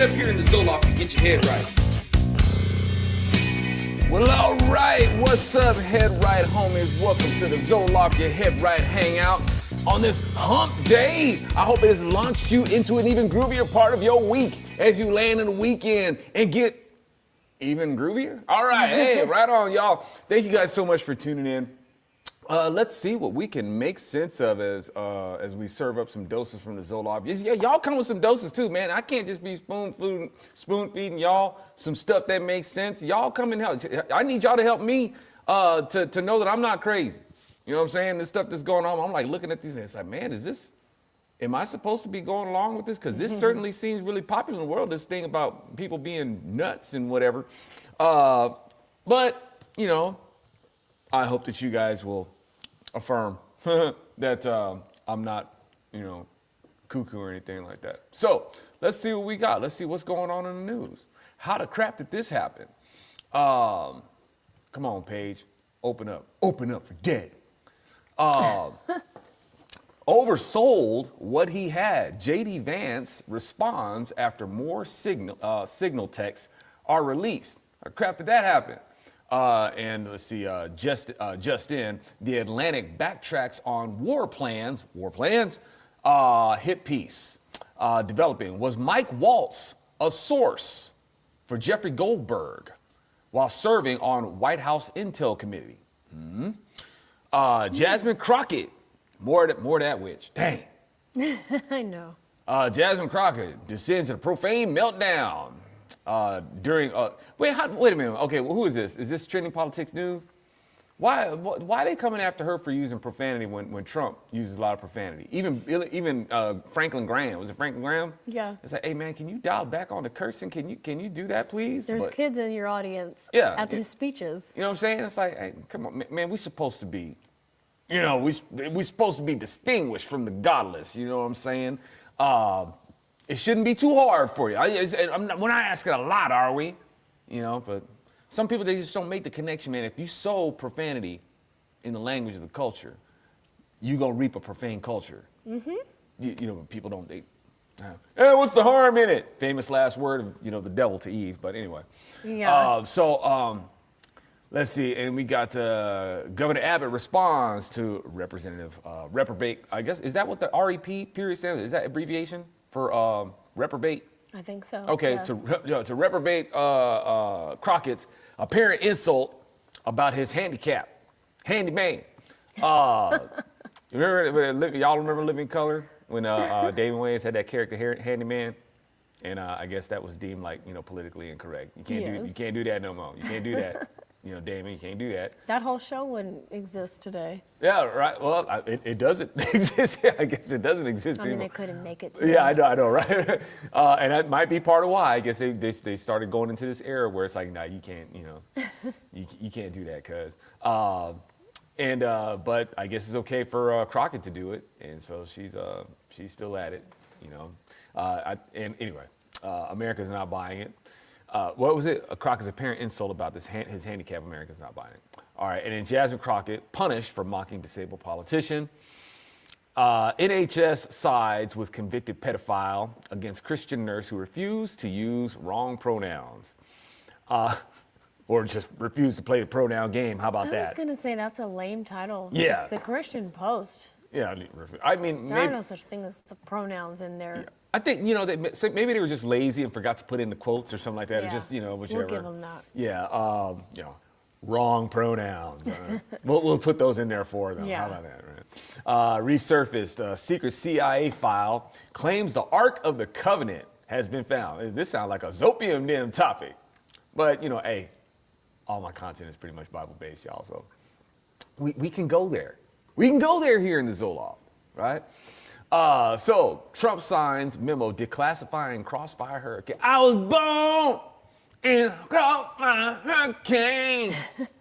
up here in the Zoloft and get your head right. Well, all right. What's up, Head Right homies? Welcome to the Zoloft, your Head Right hangout on this hump day. I hope it has launched you into an even groovier part of your week as you land in the weekend and get even groovier. All right. Hey, right on, y'all. Thank you guys so much for tuning in. Let's see what we can make sense of as we serve up some doses from the Zoloft. Yeah, y'all come with some doses too, man. I can't just be spoon feeding y'all some stuff that makes sense. Y'all come and help. I need y'all to help me to know that I'm not crazy. You know what I'm saying? This stuff that's going on, I'm like looking at these and it's like, man, am I supposed to be going along with this? Because this certainly seems really popular in the world, this thing about people being nuts and whatever. But, you know, I hope that you guys will affirm that I'm not, cuckoo or anything like that. So let's see what we got. Let's see what's going on in the news. How the crap did this happen? Come on, Paige. Open up for dead. Oversold what he had. JD Vance responds after more signal texts are released. How the crap did that happen? And let's see, just in, the Atlantic backtracks on war plans, hit piece. Developing, was Mike Waltz a source for Jeffrey Goldberg while serving on White House Intel Committee? Jasmine Crockett, more of that witch, dang. I know. Jasmine Crockett descends in a profane meltdown. Wait a minute. Okay, well, who is this? Is this Trending Politics News? Why are they coming after her for using profanity when Trump uses a lot of profanity? Even Franklin Graham. Was it Franklin Graham? Yeah. It's like, hey man, can you dial back on the cursing? Can you do that, please? There's kids in your audience. Yeah, at his speeches. You know what I'm saying? It's like, hey, come on, man. We're supposed to be, we're supposed to be distinguished from the godless. You know what I'm saying? It shouldn't be too hard for you. We're not asking a lot, are we? But some people, they just don't make the connection, man. If you sow profanity in the language of the culture, you're going to reap a profane culture. Mm-hmm. People don't, hey, what's the harm in it? Famous last word of, the devil to Eve. But anyway. Yeah. Let's see. And we got Governor Abbott responds to Representative reprobate. I guess, is that what the REP period stands for? Is that abbreviation for reprobate? I think so. Okay, yes. to reprobate Crockett's apparent insult about his handicap, handyman. Y'all remember Living Color when David Wayans had that character handyman, and I guess that was deemed like politically incorrect. You can't do that no more. You can't do that. Damon, you can't do that. That whole show wouldn't exist today. Yeah, right. Well, it doesn't exist. I guess it doesn't exist anymore. They couldn't make it today. Yeah, I know, right? And that might be part of why. I guess they started going into this era where it's like, nah, you can't, you can't do that, cuz. But I guess it's okay for Crockett to do it, and so she's still at it, and anyway, America's not buying it. What was it? Crockett's apparent insult about his handicap. Americans not buying it. All right, and then Jasmine Crockett punished for mocking disabled politician. NHS sides with convicted pedophile against Christian nurse who refused to use wrong pronouns. Or just refused to play the pronoun game. How about that? I was going to say that's a lame title. Yeah. It's the Christian Post. Yeah, I mean, there are no such thing as the pronouns in there. Yeah. I think, maybe they were just lazy and forgot to put in the quotes or something like that. Yeah. Or just, whichever. We'll give them that. Yeah, wrong pronouns. We'll put those in there for them. Yeah. How about that, right? Resurfaced, a secret CIA file claims the Ark of the Covenant has been found. This sounds like a Zopium dim topic. But, hey, all my content is pretty much Bible-based, y'all. So we can go there. We can go there here in the Zoloft, right? So Trump signs memo declassifying Crossfire hurricane. I was born in Crossfire hurricane.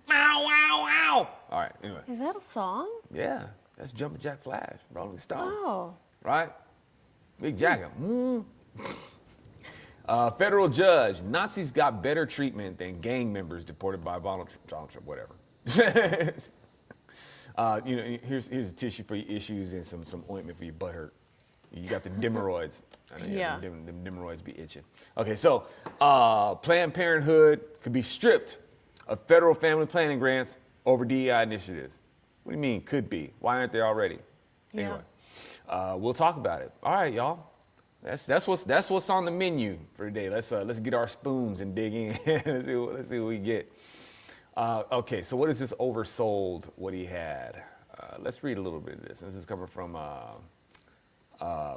Wow, wow, wow. All right, anyway. Is that a song? Yeah, that's Jumpin' Jack Flash, Rolling Stone. Oh. Right? Big Jack. Federal judge, Nazis got better treatment than gang members deported by Donald Trump, whatever. Here's a tissue for your issues and some ointment for your butt hurt. You got the hemorrhoids. I know Yeah. Them hemorrhoids be itching. Okay, so Planned Parenthood could be stripped of federal family planning grants over DEI initiatives. What do you mean could be? Why aren't they already? Yeah. Anyway, we'll talk about it. All right, y'all. That's what's on the menu for today. Let's get our spoons and dig in. let's see what we get. Okay, so what is this Oversold? What he had? Let's read a little bit of this. This is coming from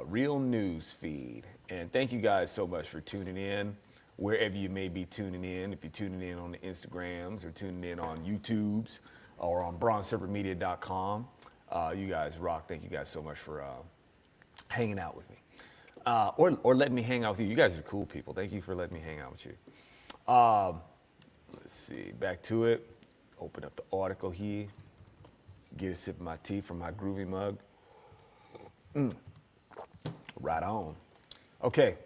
Real News Feed. And thank you guys so much for tuning in, wherever you may be tuning in. If you're tuning in on the Instagrams or tuning in on YouTubes or on bronzeserpentmedia.com, you guys rock. Thank you guys so much for hanging out with me. Or letting me hang out with you. You guys are cool people. Thank you for letting me hang out with you. Let's see, back to it. Open up the article here. Get a sip of my tea from my groovy mug. Right on. Okay.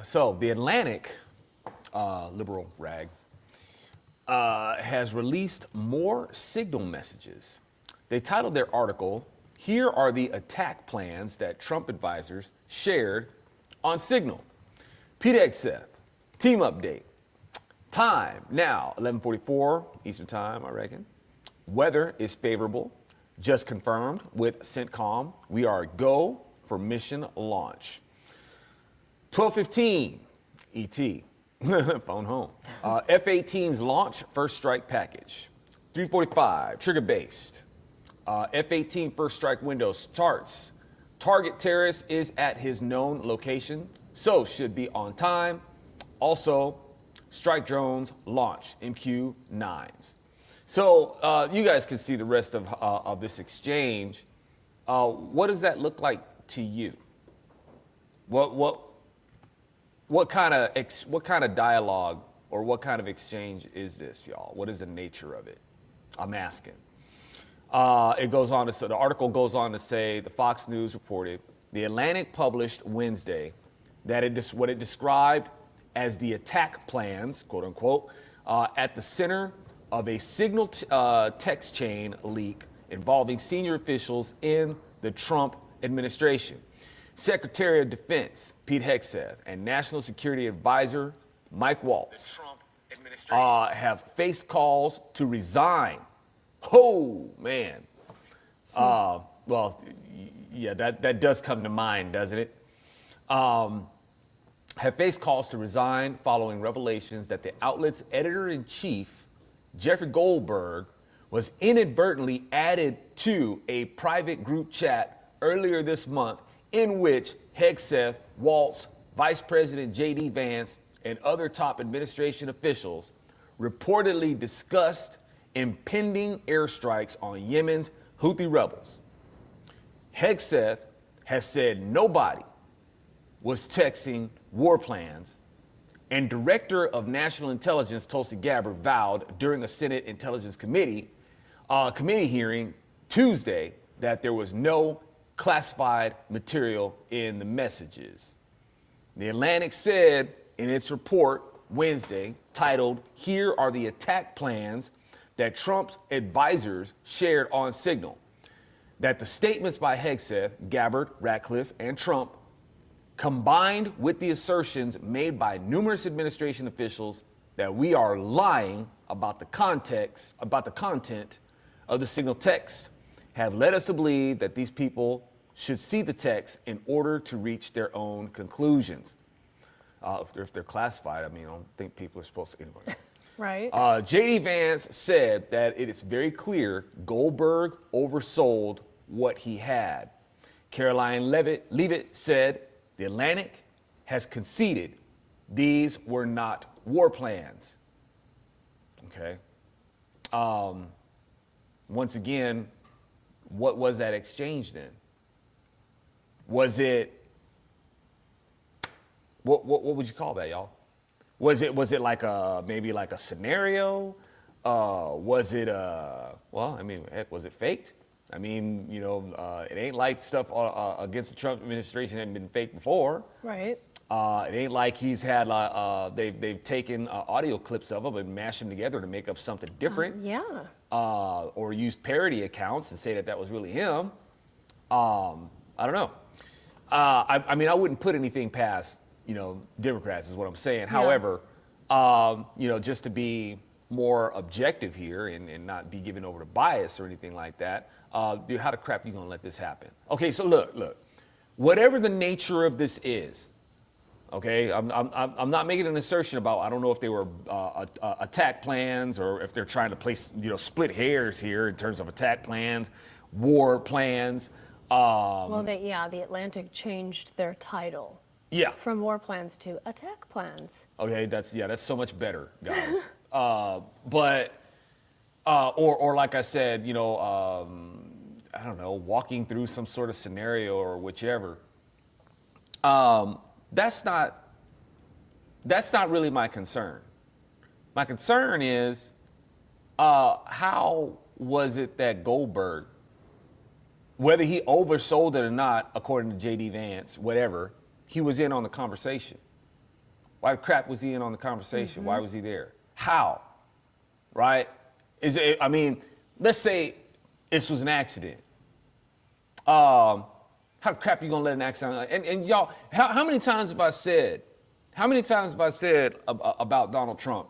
So the Atlantic, liberal rag, has released more Signal messages. They titled their article, "Here are the attack plans that Trump advisors shared on Signal." Pete Hegseth, team update. Time now, 11:44 Eastern time, I reckon. Weather is favorable, just confirmed with CENTCOM. We are go for mission launch. 12:15 ET, phone home. F-18's launch first strike package. 3:45 trigger based. F-18 first strike window starts. Target terrorist is at his known location, so should be on time. Also, strike drones launch MQ-9s. So you guys can see the rest of this exchange. What does that look like to you? What kind of dialogue or what kind of exchange is this, y'all? What is the nature of it? I'm asking. It goes on to say, the article goes on to say, the Fox News reported, the Atlantic published Wednesday that what it described as the attack plans, quote unquote, at the center of a Signal text chain leak involving senior officials in the Trump administration. Secretary of Defense Pete Hegseth and National Security Advisor Mike Waltz have faced calls to resign. Oh, man. Well, yeah, that does come to mind, doesn't it? Have faced calls to resign following revelations that the outlet's editor-in-chief, Jeffrey Goldberg, was inadvertently added to a private group chat earlier this month in which Hegseth, Waltz, Vice President J.D. Vance, and other top administration officials reportedly discussed impending airstrikes on Yemen's Houthi rebels. Hegseth has said nobody was texting war plans, and Director of National Intelligence Tulsi Gabbard vowed during a Senate Intelligence Committee hearing Tuesday that there was no classified material in the messages. The Atlantic said in its report Wednesday, titled, "Here are the attack plans that Trump's advisors shared on Signal," that the statements by Hegseth, Gabbard, Ratcliffe, and Trump, combined with the assertions made by numerous administration officials that we are lying about the content of the Signal text, have led us to believe that these people should see the text in order to reach their own conclusions. If they're classified, I mean, I don't think people are supposed to anyway. Right. J.D. Vance said that it is very clear Goldberg oversold what he had. Caroline Leavitt said the Atlantic has conceded these were not war plans. Okay. Once again, what was that exchange then? Was it, what would you call that, y'all? Was it like maybe like a scenario? Was it well, I mean, heck, was it faked? I mean, it ain't like stuff against the Trump administration hadn't been faked before. Right. It ain't like he's had they've taken audio clips of him and mashed them together to make up something different. Yeah. Or used parody accounts and say that was really him. I don't know. I mean, I wouldn't put anything past, Democrats is what I'm saying. However, just to be more objective here and not be given over to bias or anything like that, dude, how the crap you gonna let this happen? Okay, so look, whatever the nature of this is, okay, I'm not making an assertion about, I don't know if they were attack plans or if they're trying to place, split hairs here in terms of attack plans, war plans. Well, the Atlantic changed their title. Yeah. From war plans to attack plans. Okay, that's so much better, guys. But like I said, I don't know, walking through some sort of scenario or whichever. That's not really my concern. My concern is how was it that Goldberg, whether he oversold it or not, according to J.D. Vance, whatever, he was in on the conversation. Why the crap was he in on the conversation? Mm-hmm. Why was he there? How? Right? Let's say this was an accident. How the crap you gonna let an accident? And y'all, how many times have I said about Donald Trump?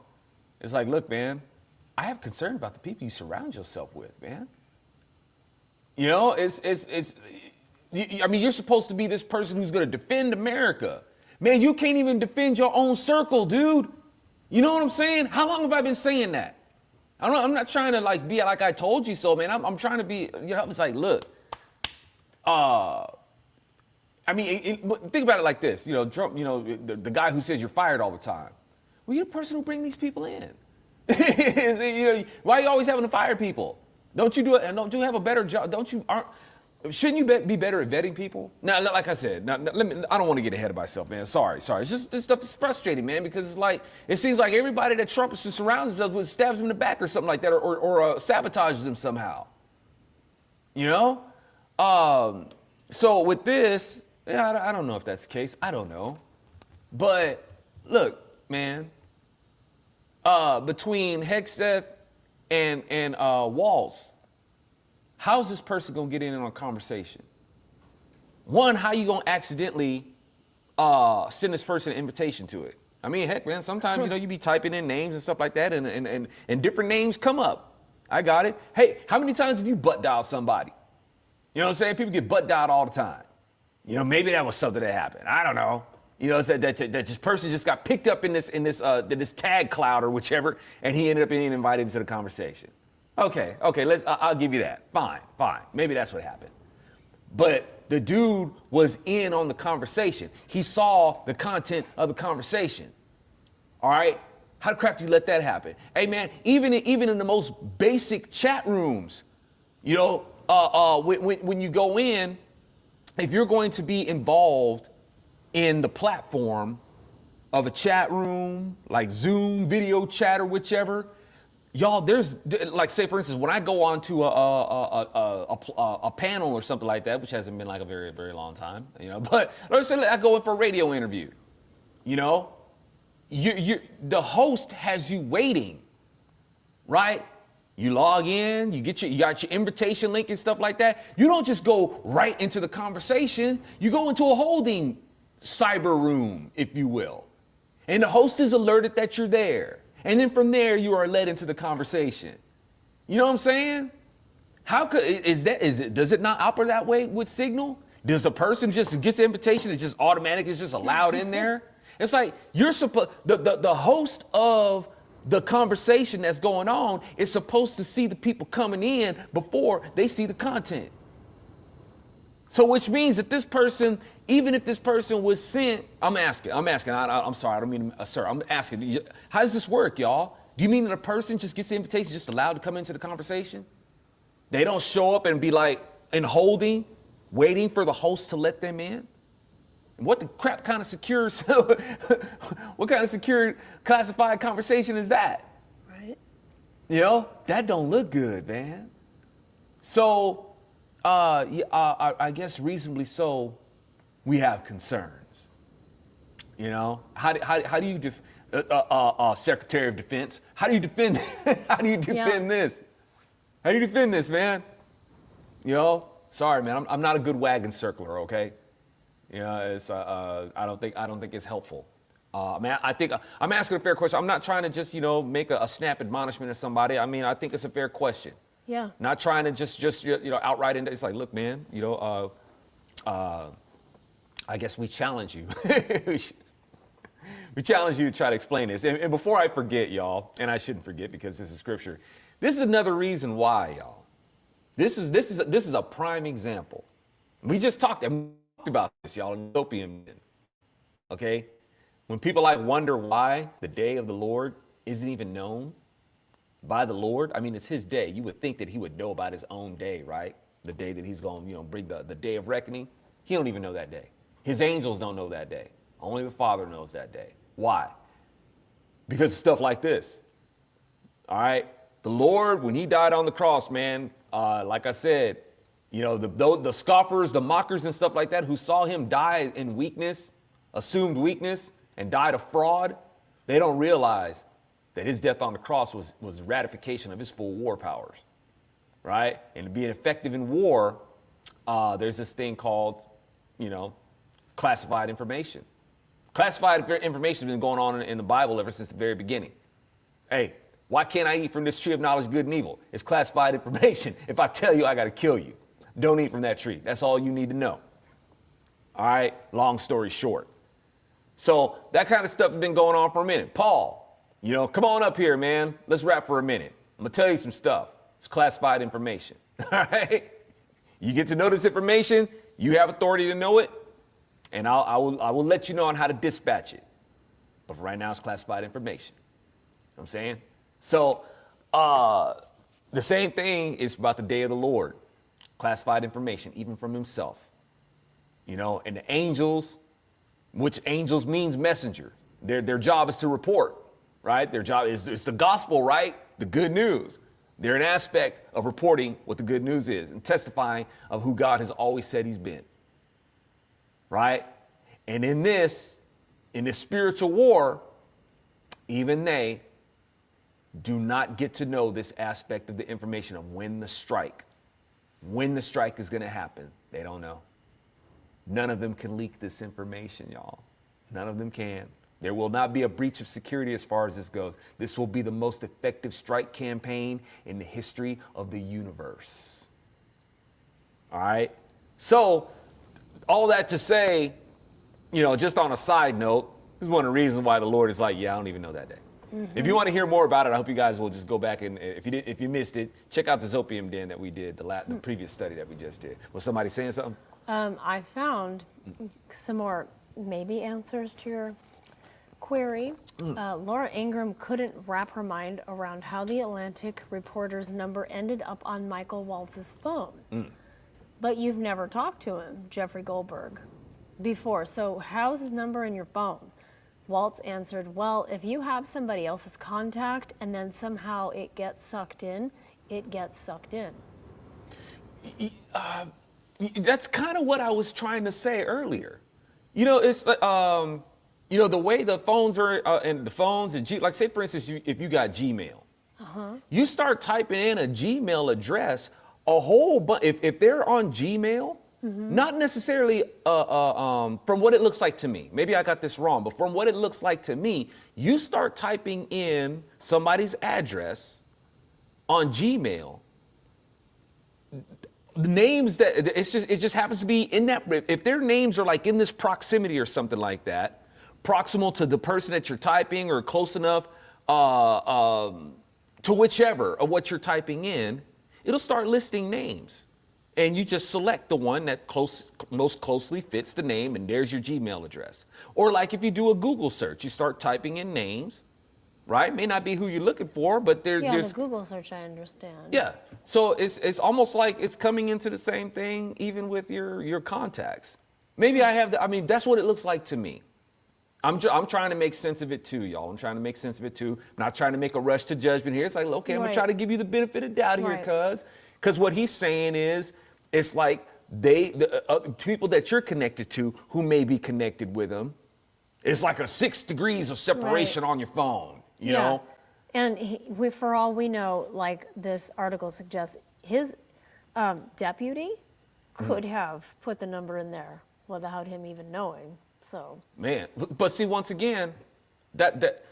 It's like, look, man, I have concern about the people you surround yourself with, man. You're supposed to be this person who's going to defend America. Man, you can't even defend your own circle, dude. You know what I'm saying? How long have I been saying that? I'm not trying to be like I told you so, man. I'm trying to be, it's like, look, think about it like this. Trump, the guy who says you're fired all the time. Well, you're the person who brings these people in. Why are you always having to fire people? Don't you have a better job? Shouldn't you be better at vetting people? Now, like I said, I don't want to get ahead of myself, man. Sorry. It's just, this stuff is frustrating, man, because it seems like everybody that Trump surrounds himself with stabs him in the back or something like that, or sabotages him somehow. So with this, I don't know if that's the case. I don't know. But look, man, between Hexeth and Waltz, how's this person gonna get in on a conversation? One, how you gonna accidentally send this person an invitation to it? I mean, heck, man, sometimes you be typing in names and stuff like that, and different names come up. I got it. Hey, how many times have you butt dialed somebody? You know what I'm saying? People get butt dialed all the time. Maybe that was something that happened. I don't know. That this person just got picked up in this tag cloud or whichever, and he ended up being invited into the conversation. Okay, I'll give you that. Fine. Maybe that's what happened. But the dude was in on the conversation. He saw the content of the conversation. All right? How the crap do you let that happen? Hey, man, even in the most basic chat rooms, when you go in, if you're going to be involved in the platform of a chat room, like Zoom, video chat, or whichever, y'all, there's, like, say, for instance, when I go on to a panel or something like that, which hasn't been like a very, very long time, but let's say I go in for a radio interview, the host has you waiting, right? You log in, you got your invitation link and stuff like that. You don't just go right into the conversation. You go into a holding cyber room, if you will. And the host is alerted that you're there. And then from there, you are led into the conversation. You know what I'm saying? Does it not operate that way with Signal? Does a person just gets the invitation, it's just automatic, it's just allowed in there? It's like you're supposed, the host of the conversation that's going on is supposed to see the people coming in before they see the content. So which means that this person, even if this person was sent, I'm asking, I'm sorry, I don't mean to, sir, I'm asking, how does this work, y'all? Do you mean that a person just gets the invitation, just allowed to come into the conversation? They don't show up and be like in holding, waiting for the host to let them in? What the crap kind of secure, what kind of secure classified conversation is that? Right. That don't look good, man. So, I guess reasonably so, we have concerns. How do you, Secretary of Defense, how do you defend, this? How do you defend this, man? Sorry, man. I'm not a good wagon circler. Okay. You know, it's I don't think it's helpful. Man, I think I'm asking a fair question. I'm not trying to just, you know, make a snap admonishment of somebody. I mean, I think it's a fair question. Yeah. Not trying to just you know, outright. It's like, look, man, you know, I guess we challenge you. We challenge you to try to explain this. And before I forget, y'all, and I shouldn't forget because this is scripture. This is another reason why, y'all. This is a prime example. We just talked about this, y'all, in Opium. Okay? When people like wonder why the day of the Lord isn't even known by the Lord, I mean, it's his day. You would think that he would know about his own day, right? The day that he's going to, you know, bring the day of reckoning. He don't even know that day. His angels don't know that day. Only the Father knows that day. Why? Because of stuff like this. All right? The Lord, when he died on the cross, man, like I said, you know, the scoffers, the mockers and stuff like that who saw him die in weakness, assumed weakness, and died of fraud, they don't realize that his death on the cross was ratification of his full war powers, right? And to be effective in war, there's this thing called, you know, classified information. Classified information has been going on in the Bible ever since the very beginning. Hey, why can't I eat from this tree of knowledge, good and evil? It's classified information. If I tell you, I got to kill you. Don't eat from that tree. That's all you need to know. All right, long story short. So that kind of stuff has been going on for a minute. Paul, you know, come on up here, man. Let's rap for a minute. I'm going to tell you some stuff. It's classified information. All right? You get to know this information. You have authority to know it. And I will let you know on how to dispatch it. But for right now, it's classified information. You know what I'm saying? So the same thing is about the day of the Lord. Classified information, even from himself. You know, and the angels, which angels means messenger. Their job is to report, right? Their job is the gospel, right? The good news. They're an aspect of reporting what the good news is and testifying of who God has always said he's been. Right? And in this spiritual war, even they do not get to know this aspect of the information of when the strike is going to happen. They don't know. None of them can leak this information, y'all. None of them can. There will not be a breach of security as far as this goes. This will be the most effective strike campaign in the history of the universe. All right? So, all that to say, you know, just on a side note, this is one of the reasons why the Lord is like, yeah, I don't even know that day. Mm-hmm. If you want to hear more about it, I hope you guys will just go back and if you missed it, check out this Opium Den that we did, the previous study that we just did. Was somebody saying something? I found some more maybe answers to your query. Laura Ingram couldn't wrap her mind around how the Atlantic reporter's number ended up on Michael Waltz's phone. But you've never talked to him, Jeffrey Goldberg, before. So how's his number in your phone? Waltz answered, well, if you have somebody else's contact and then somehow it gets sucked in, it gets sucked in. That's kind of what I was trying to say earlier. You know, it's, you know, the way the phones are, and the phones, and like say, for instance, if you got Gmail, you start typing in a Gmail address, a whole bunch, if they're on Gmail, not necessarily from what it looks like to me, maybe I got this wrong, but from what it looks like to me, you start typing in somebody's address on Gmail, the names that it just happens to be in that, if their names are like in this proximity or something like that, proximal to the person that you're typing or close enough to whichever of what you're typing in, it'll start listing names. And you just select the one that most closely fits the name, and there's your Gmail address. Or like if you do a Google search, you start typing in names, right? May not be who you're looking for, but there's the Google search, I understand. Yeah, so it's almost like it's coming into the same thing even with your contacts. Maybe that's what it looks like to me. I'm trying to make sense of it too, y'all. I'm trying to make sense of it too. I'm not trying to make a rush to judgment here. It's like, okay, I'm gonna try to give you the benefit of doubt here, because what he's saying is, it's like the people that you're connected to who may be connected with him, it's like a 6 degrees of separation on your phone, you know? And for all we know, like this article suggests, his deputy could have put the number in there without him even knowing. So Man, but see, once again, that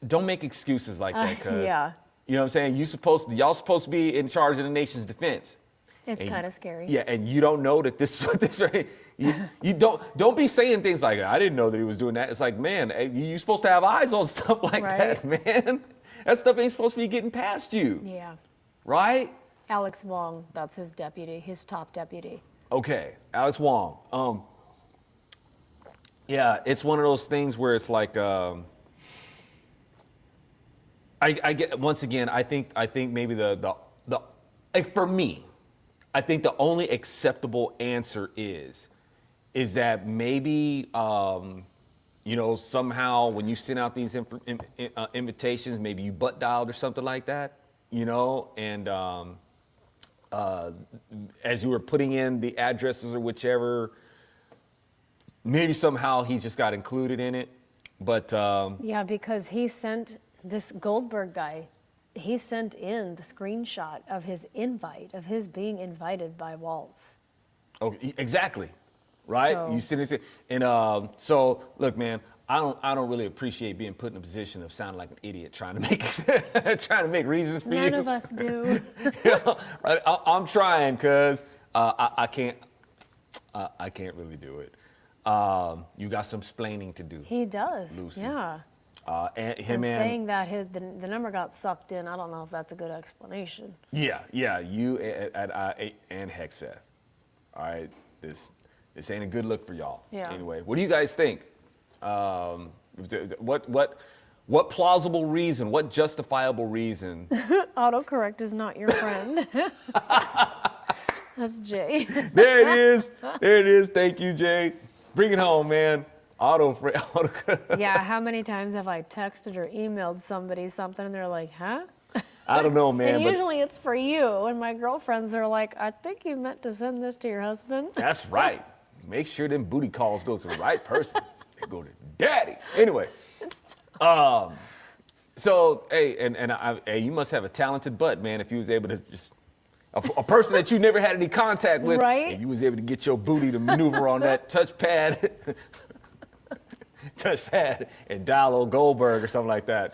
don't make excuses like that, cuz yeah, you know what I'm saying? Y'all supposed to be in charge of the nation's defense. it's kind of scary. Yeah, and you don't know that this is what this right. You don't be saying things like, I didn't know that he was doing that. It's like, man, you're supposed to have eyes on stuff like that, man. That stuff ain't supposed to be getting past you. Yeah. Right? Alex Wong, that's his deputy, his top deputy. Okay, Alex Wong. Yeah, it's one of those things where it's like, I get, once again, I think maybe the like for me, I think the only acceptable answer is that maybe, somehow when you send out these invitations, maybe you butt dialed or something like that, and as you were putting in the addresses or whichever, maybe somehow he just got included in it. But Yeah, because he sent this Goldberg guy, he sent in the screenshot of his invite, of his being invited by Waltz. oh, exactly, right? So- You send it, and so look, man, I don't really appreciate being put in a position of sounding like an idiot trying to make reasons for you. None of us do. Right? I'm trying, cause I can't really do it. You got some splaining to do. He does, Lucy. yeah. And him And and saying that the number got sucked in, I don't know if that's a good explanation. yeah, you and Hexeth. All right, this ain't a good look for y'all. Yeah. Anyway, what do you guys think? What plausible reason? What justifiable reason? Autocorrect is not your friend. That's Jay. There it is. There it is. Thank you, Jay. Bring it home, man. Auto. Yeah, how many times have I texted or emailed somebody something and they're like, huh? I don't know, man. And But usually it's for you. And my girlfriends are like, I think you meant to send this to your husband. that's right. Make sure them booty calls go to the right person. They go to daddy. Anyway. So, hey, hey, you must have a talented butt, man, if you was able to just, a person that you never had any contact with, Right? and you was able to get your booty to maneuver on that touchpad and dial old Goldberg or something like that.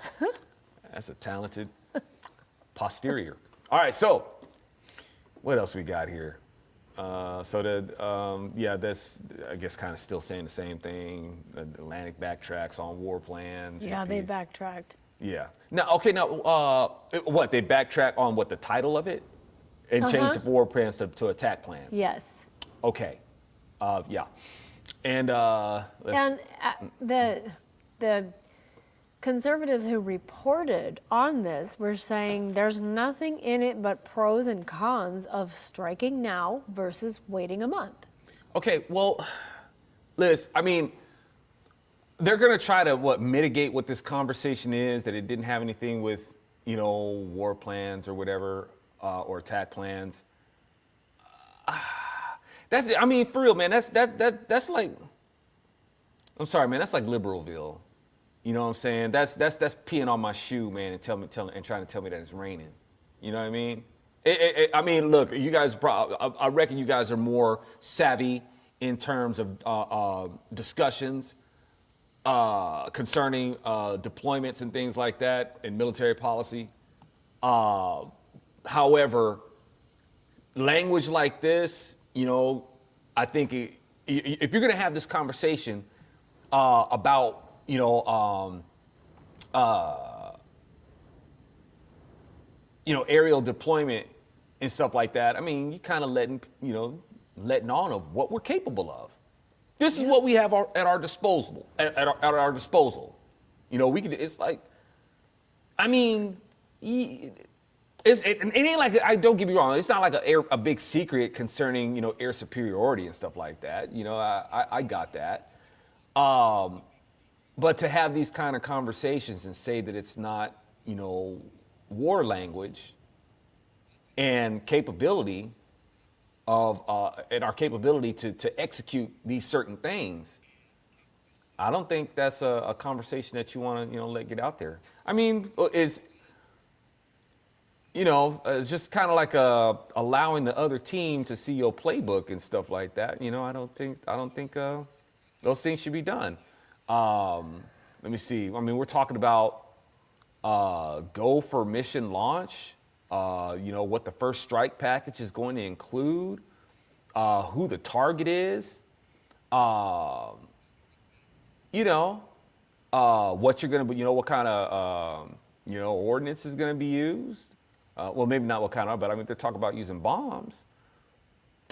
That's a talented posterior. All right, so what else we got here? That's, I guess, kind of still saying the same thing. Atlantic backtracks on war plans. Yeah, they piece. backtracked. Yeah. Now, what, they backtrack on what, the title of it? And change the war plans to attack plans? Yes. Okay. Yeah. And the conservatives who reported on this were saying there's nothing in it but pros and cons of striking now versus waiting a month. Okay, well, Liz, I mean, they're going to try to, mitigate what this conversation is, that it didn't have anything with, war plans or whatever, or attack plans. That's it. I mean, for real, man, that's like, I'm sorry, man, that's like Liberalville. You know what I'm saying? That's peeing on my shoe, man, and trying to tell me that it's raining. You know what I mean? I mean, look, you guys, I reckon you guys are more savvy in terms of discussions concerning deployments and things like that and military policy. However, language like this, I think if you're going to have this conversation about, aerial deployment and stuff like that, I mean, you kind of letting on of what we're capable of. This is what we have at our disposal. At our disposal, we could. It's like, I mean, it ain't like, don't get me wrong. It's not like a big secret concerning air superiority and stuff like that. I got that. But to have these kind of conversations and say that it's not, war language and capability of, and our capability to execute these certain things, I don't think that's a conversation that you want to, let get out there. I mean, it's just kind of like allowing the other team to see your playbook and stuff like that. I don't think those things should be done. Let me see. I mean, we're talking about go for mission launch. What the first strike package is going to include, who the target is, what you're going to, what kind of, ordinance is going to be used. Well, maybe not what kind of, but I mean, they're talking about using bombs.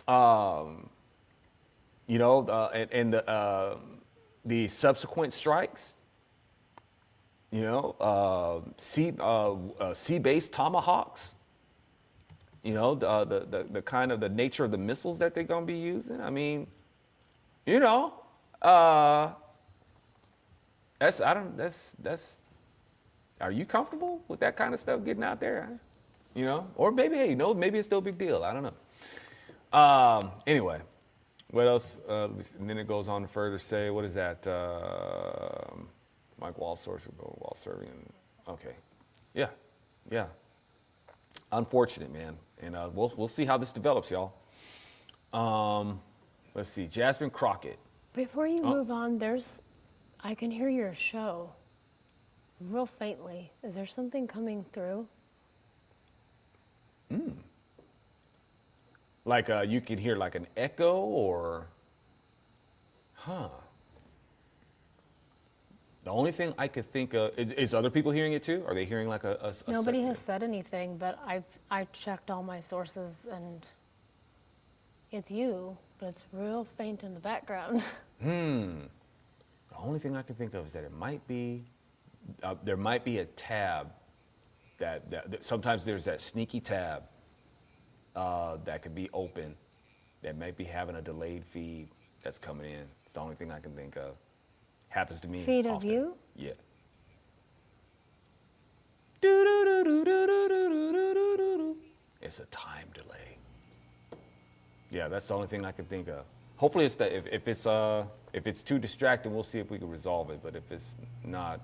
And the subsequent strikes. Sea-based tomahawks. The kind of the nature of the missiles that they're going to be using. I mean, that's. Are you comfortable with that kind of stuff getting out there? Or maybe, hey, maybe it's no big deal. I don't know. Anyway, what else? And then it goes on to further say, what is that? Mike Waltz source will go while serving. Okay, yeah. Unfortunate, man. And we'll see how this develops, y'all. Let's see, Jasmine Crockett. Before you move on, I can hear your show real faintly. Is there something coming through? Like you can hear like an echo or, The only thing I could think of is other people hearing it too? Are they hearing like a Nobody has said anything, but I checked all my sources and it's you, but it's real faint in the background. The only thing I can think of is that it might be, there might be a tab that sometimes there's that sneaky tab that could be open that might be having a delayed feed that's coming in. It's the only thing I can think of. Happens to me Feed often. of you? Yeah. It's a time delay. Yeah, that's the only thing I can think of. Hopefully it's that if it's too distracting, we'll see if we can resolve it. But if it's not,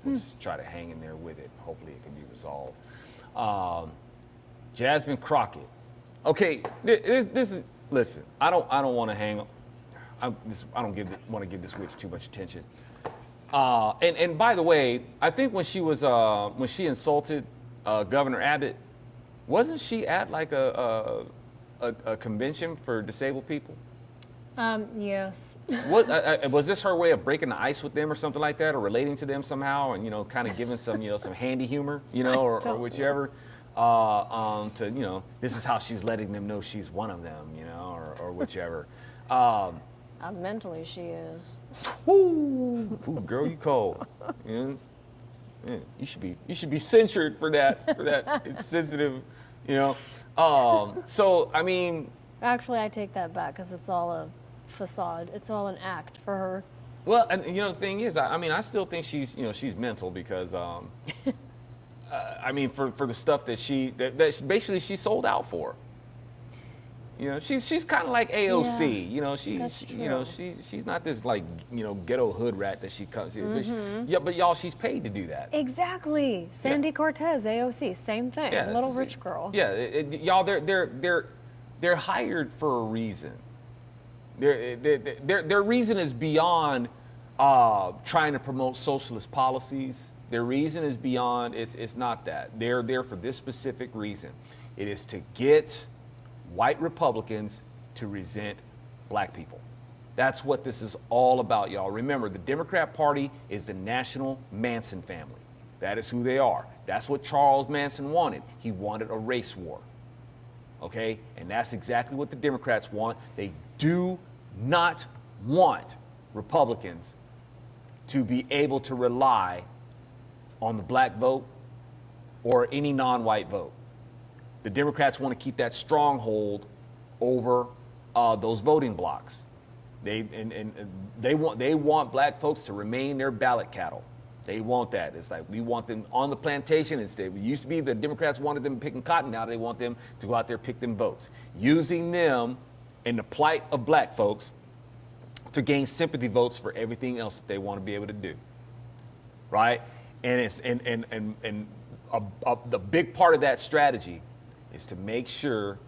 we'll just try to hang in there with it. Hopefully it can be resolved. Jasmine Crockett. Okay, this is, listen, I don't want to hang on. I don't want to give this witch too much attention. And by the way, I think when she insulted Governor Abbott, wasn't she at like a convention for disabled people? Yes. Was this her way of breaking the ice with them or something like that, or relating to them somehow, and kind of giving some some handy humor, or whichever, to this is how she's letting them know she's one of them, or whichever. Mentally, she is. Ooh, girl, you cold. Yeah, you should be censured for that. It's sensitive, So I mean. Actually, I take that back because it's all a facade. It's all an act for her. Well, and the thing is, I still think she's mental because for the stuff that that basically she sold out for. She's kind of like AOC. Yeah, she's not this like ghetto hood rat that she comes. But y'all, she's paid to do that. Exactly. Sandy Cortez, AOC, same thing. Yeah, Little rich girl. Yeah, y'all, they're hired for a reason. Their reason is beyond trying to promote socialist policies. Their reason is beyond. It's not that. They're there for this specific reason. It is to get white Republicans to resent black people. That's what this is all about, y'all. Remember, the Democrat Party is the national Manson family. That is who they are. That's what Charles Manson wanted. He wanted a race war. Okay? And that's exactly what the Democrats want. They do not want Republicans to be able to rely on the black vote or any non-white vote. The Democrats want to keep that stronghold over those voting blocks. They want black folks to remain their ballot cattle. They want that. It's like we want them on the plantation instead. It used to be the Democrats wanted them picking cotton. Now they want them to go out there and pick them votes, using them and the plight of black folks to gain sympathy votes for everything else that they want to be able to do. Right? And it's and the big part of that strategy is to make sure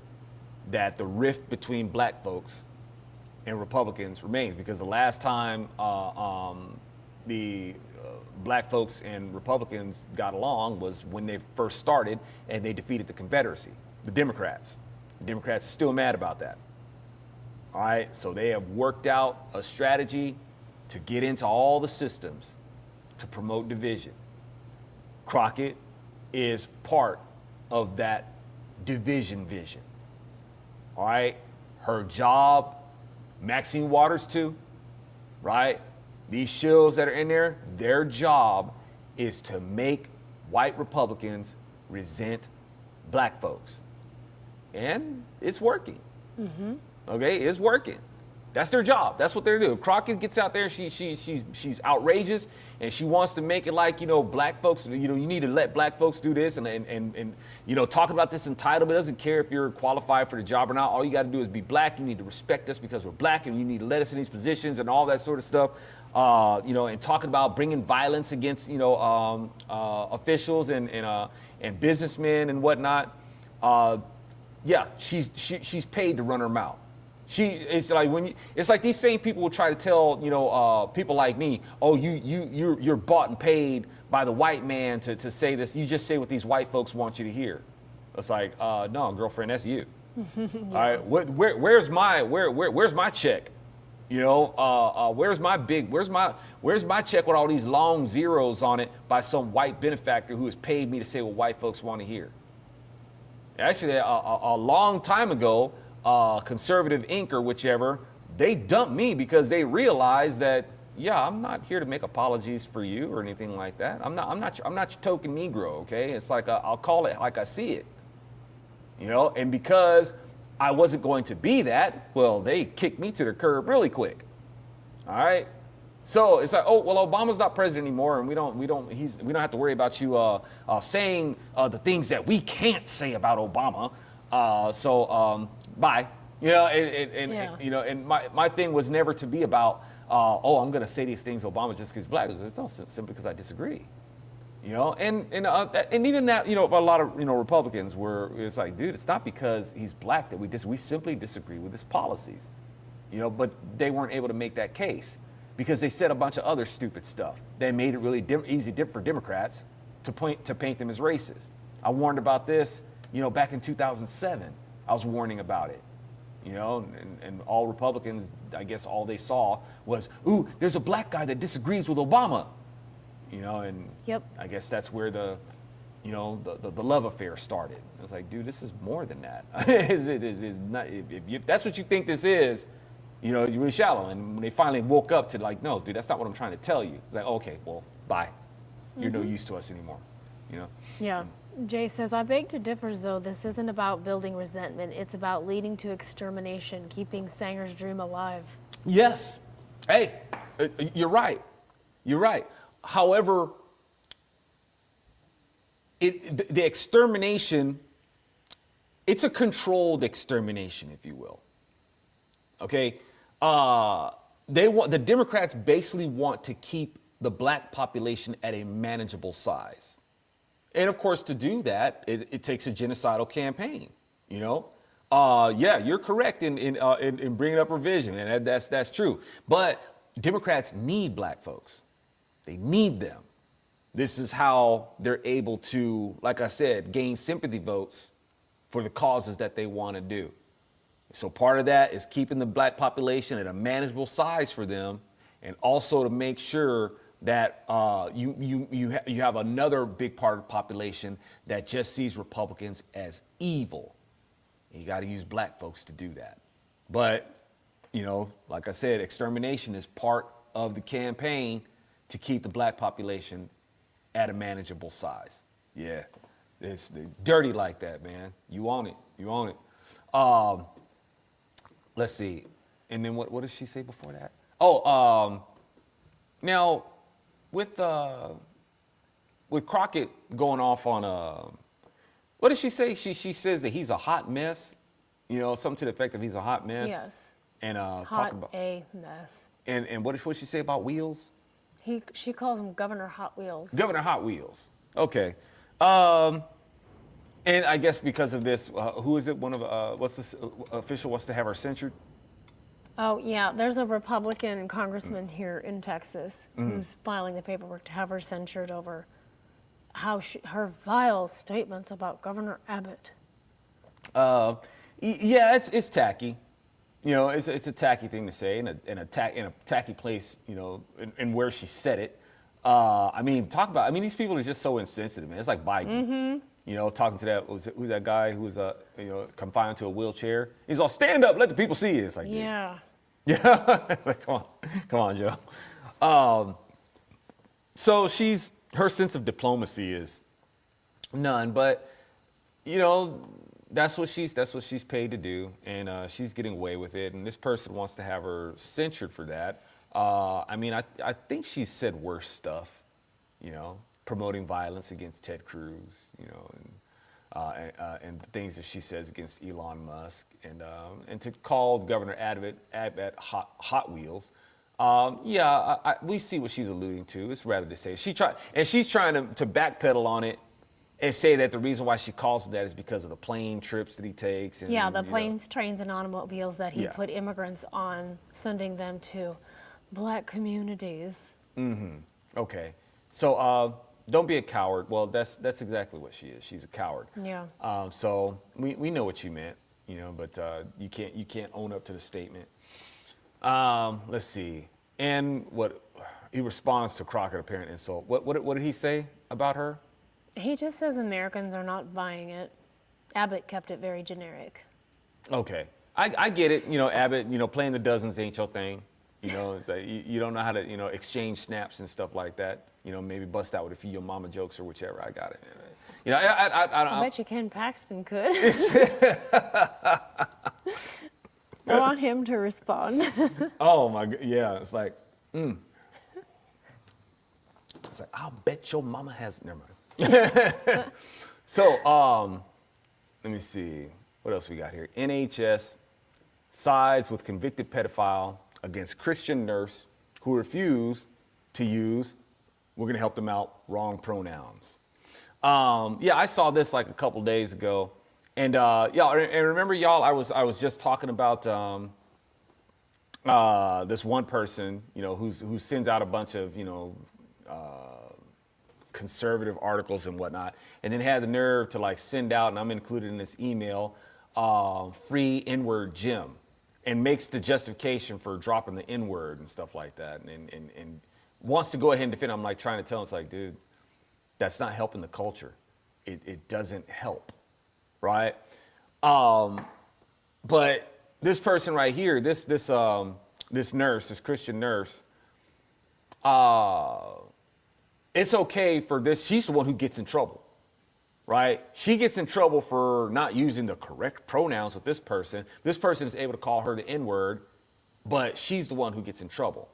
that the rift between black folks and Republicans remains, because the last time the black folks and Republicans got along was when they first started and they defeated the Confederacy, the Democrats. The Democrats are still mad about that. All right, so they have worked out a strategy to get into all the systems to promote division. Crockett is part of that division vision. All right, her job, Maxine Waters too, right? These shills that are in there, their job is to make white Republicans resent black folks. And it's working. Mm-hmm. Okay, it's working. That's their job. That's what they're doing. Crockett gets out there, she's outrageous, and she wants to make it like, black folks, you need to let black folks do this, and talking about this entitlement. Doesn't care if you're qualified for the job or not. All you got to do is be black. You need to respect us because we're black, and you need to let us in these positions and all that sort of stuff. And talking about bringing violence against, officials and businessmen and whatnot. She's paid to run her mouth. It's like these same people will try to tell people like me, oh, you're bought and paid by the white man to say this. You just say what these white folks want you to hear. It's like, no, girlfriend, that's you. All right, where's my check? Where's my check with all these long zeros on it by some white benefactor who has paid me to say what white folks want to hear? Actually, a long time ago, Conservative Inc. or whichever, they dumped me because they realized that, I'm not here to make apologies for you or anything like that. I'm not your token Negro, okay? It's like I'll call it like I see it, And because I wasn't going to be that, well, they kicked me to the curb really quick. All right. So it's like, oh, well, Obama's not president anymore, and we don't have to worry about you saying the things that we can't say about Obama. Bye. And my thing was never to be about, I'm going to say these things Obama just because he's black. It's not simply because I disagree. And even that, a lot of Republicans it's like, dude, it's not because he's black that we simply disagree with his policies. But they weren't able to make that case because they said a bunch of other stupid stuff that made it really easy for Democrats to paint them as racist. I warned about this, back in 2007. I was warning about it, and all Republicans, I guess all they saw was, ooh, there's a black guy that disagrees with Obama, and yep. I guess that's where the love affair started. I was like, dude, this is more than that. It's not, if that's what you think this is, you're really shallow. And when they finally woke up to like, no, dude, that's not what I'm trying to tell you. It's like, okay, well, bye. You're no use to us anymore, Yeah. Jay says, I beg to differ, though. This isn't about building resentment. It's about leading to extermination, keeping Sanger's dream alive. Yes. Hey, you're right. You're right. However, the extermination, it's a controlled extermination, if you will. Okay? The Democrats basically want to keep the black population at a manageable size. And of course, to do that, it takes a genocidal campaign. You're correct in bringing up revision, and that's true. But Democrats need black folks; they need them. This is how they're able to, like I said, gain sympathy votes for the causes that they want to do. So part of that is keeping the black population at a manageable size for them, and also to make sure that you have another big part of the population that just sees Republicans as evil. And you got to use black folks to do that. But, like I said, extermination is part of the campaign to keep the black population at a manageable size. Yeah, it's dirty like that, man. You own it. You own it. Let's see. And then what did she say before that? Now, with Crockett going off on what did she say? She says that he's a hot mess, something to the effect of he's a hot mess. Yes. And hot a mess. And what did she say about Wheels? She calls him Governor Hot Wheels. Governor Hot Wheels. Okay. And I guess because of this, who is it? One of what's this official wants to have her censured? Oh, yeah, there's a Republican congressman here in Texas who's filing the paperwork to have her censured over how her vile statements about Governor Abbott. Yeah, it's tacky. You know, it's a tacky thing to say in a tacky place. You know, in where she said it. I mean, these people are just so insensitive, man. It's like Biden. You know, talking to who's that guy who was confined to a wheelchair. He's all, stand up, let the people see it. It's like, Yeah. Yeah, like, come on, Joe. So her sense of diplomacy is none, but you know, that's what she's paid to do, and she's getting away with it. And this person wants to have her censured for that. I mean, I think she said worse stuff, you know, promoting violence against Ted Cruz, you know, and the things that she says against Elon Musk, and to call Governor Abbott Hot Wheels. We see what she's alluding to. It's rather to say she's trying to backpedal on it and say that the reason why she calls him that is because of the plane trips that he takes. And, the planes, trains, and automobiles that he put immigrants on, sending them to black communities. Okay, so don't be a coward. Well, that's exactly what she is. She's a coward. Yeah. So we know what you meant, you know, but you can't own up to the statement. Let's see. And what he responds to Crockett apparent insult. What did he say about her? He just says Americans are not buying it. Abbott kept it very generic. Okay, I get it. You know, Abbott, you know, playing the dozens ain't your thing. You know, it's like you don't know how to, you know, exchange snaps and stuff like that. You know, maybe bust out with a few your mama jokes or whichever. I got it. You know, I bet you Ken Paxton could. I want him to respond. Oh my God, yeah. It's like, It's like, I'll bet your mama has. Never mind. So, let me see. What else we got here? NHS sides with convicted pedophile against Christian nurse who refused to use, we're going to help them out, wrong pronouns. I saw this like a couple days ago. And remember, y'all, I was just talking about this one person, you know, who sends out a bunch of, you know, conservative articles and whatnot, and then had the nerve to like send out, and I'm included in this email, free N-word gym, and makes the justification for dropping the N-word and stuff like that, and wants to go ahead and defend. I'm like trying to tell him, it's like, dude, that's not helping the culture. It doesn't help, right? But this person right here, this nurse, this Christian nurse, it's okay for this. She's the one who gets in trouble, right? She gets in trouble for not using the correct pronouns with this person. This person is able to call her the N-word, but she's the one who gets in trouble,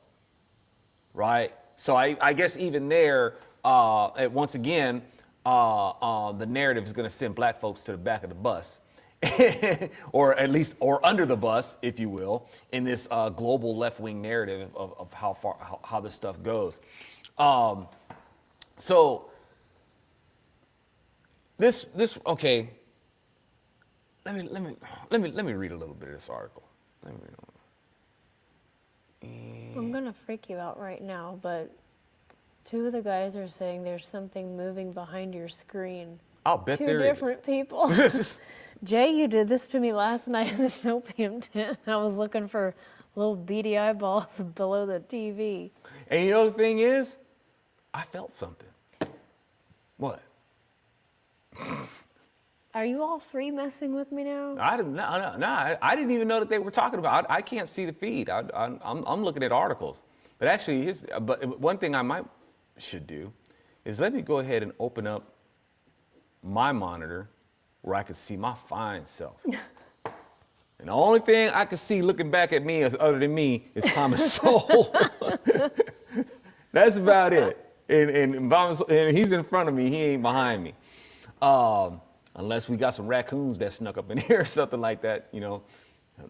right? So I guess even there, once again, the narrative is going to send black folks to the back of the bus, or at least, or under the bus, if you will, in this global left-wing narrative of how this stuff goes. So this okay. Let me read a little bit of this article. I'm gonna freak you out right now, but two of the guys are saying there's something moving behind your screen. I'll bet there is. Two different people. Jay, you did this to me last night in the opium tent. I was looking for little beady eyeballs below the TV. And you know the thing is, I felt something. What? Are you all three messing with me now? I didn't even know that they were talking about. I can't see the feed. I'm looking at articles. But actually, but one thing I should do is let me go ahead and open up my monitor where I can see my fine self. And the only thing I can see looking back at me other than me is Thomas Sowell. That's about it. And he's in front of me. He ain't behind me. Unless we got some raccoons that snuck up in here or something like that, you know,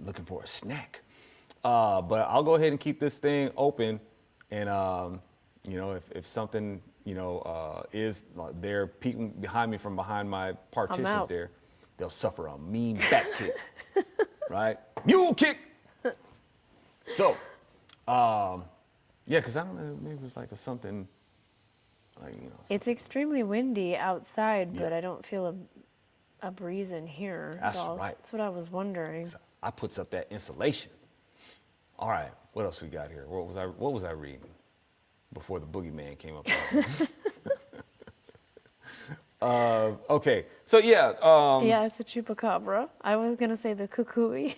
looking for a snack. But I'll go ahead and keep this thing open. And, you know, if something is there peeking behind me from behind my partitions out. there, they'll suffer a mean back kick, right? Mule kick. So, yeah, because I don't know, maybe it was like something, like, It's extremely windy outside, but Yeah. I don't feel a breeze in here. That's at all. right. That's what I was wondering. So I puts up that insulation. All right, what else we got here? What was I reading before the boogeyman came up? Okay, so yeah. Yeah, it's a chupacabra. I was gonna say the cuckoo is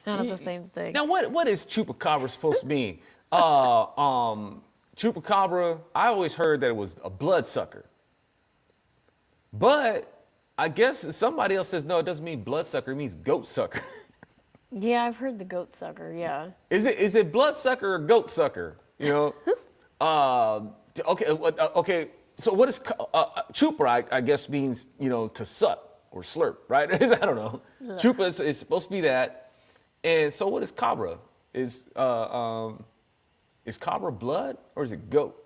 kind of the same thing. Now, what is chupacabra supposed to mean? Chupacabra, I always heard that it was a bloodsucker. But I guess somebody else says, no, it doesn't mean bloodsucker, it means goat sucker. Yeah, I've heard the goat sucker. Yeah. Is it bloodsucker or goat sucker? Okay. So what is chupa? I guess means to suck or slurp, right? I don't know. Chupa is supposed to be that, and so what is cabra? Is cabra blood or is it goat?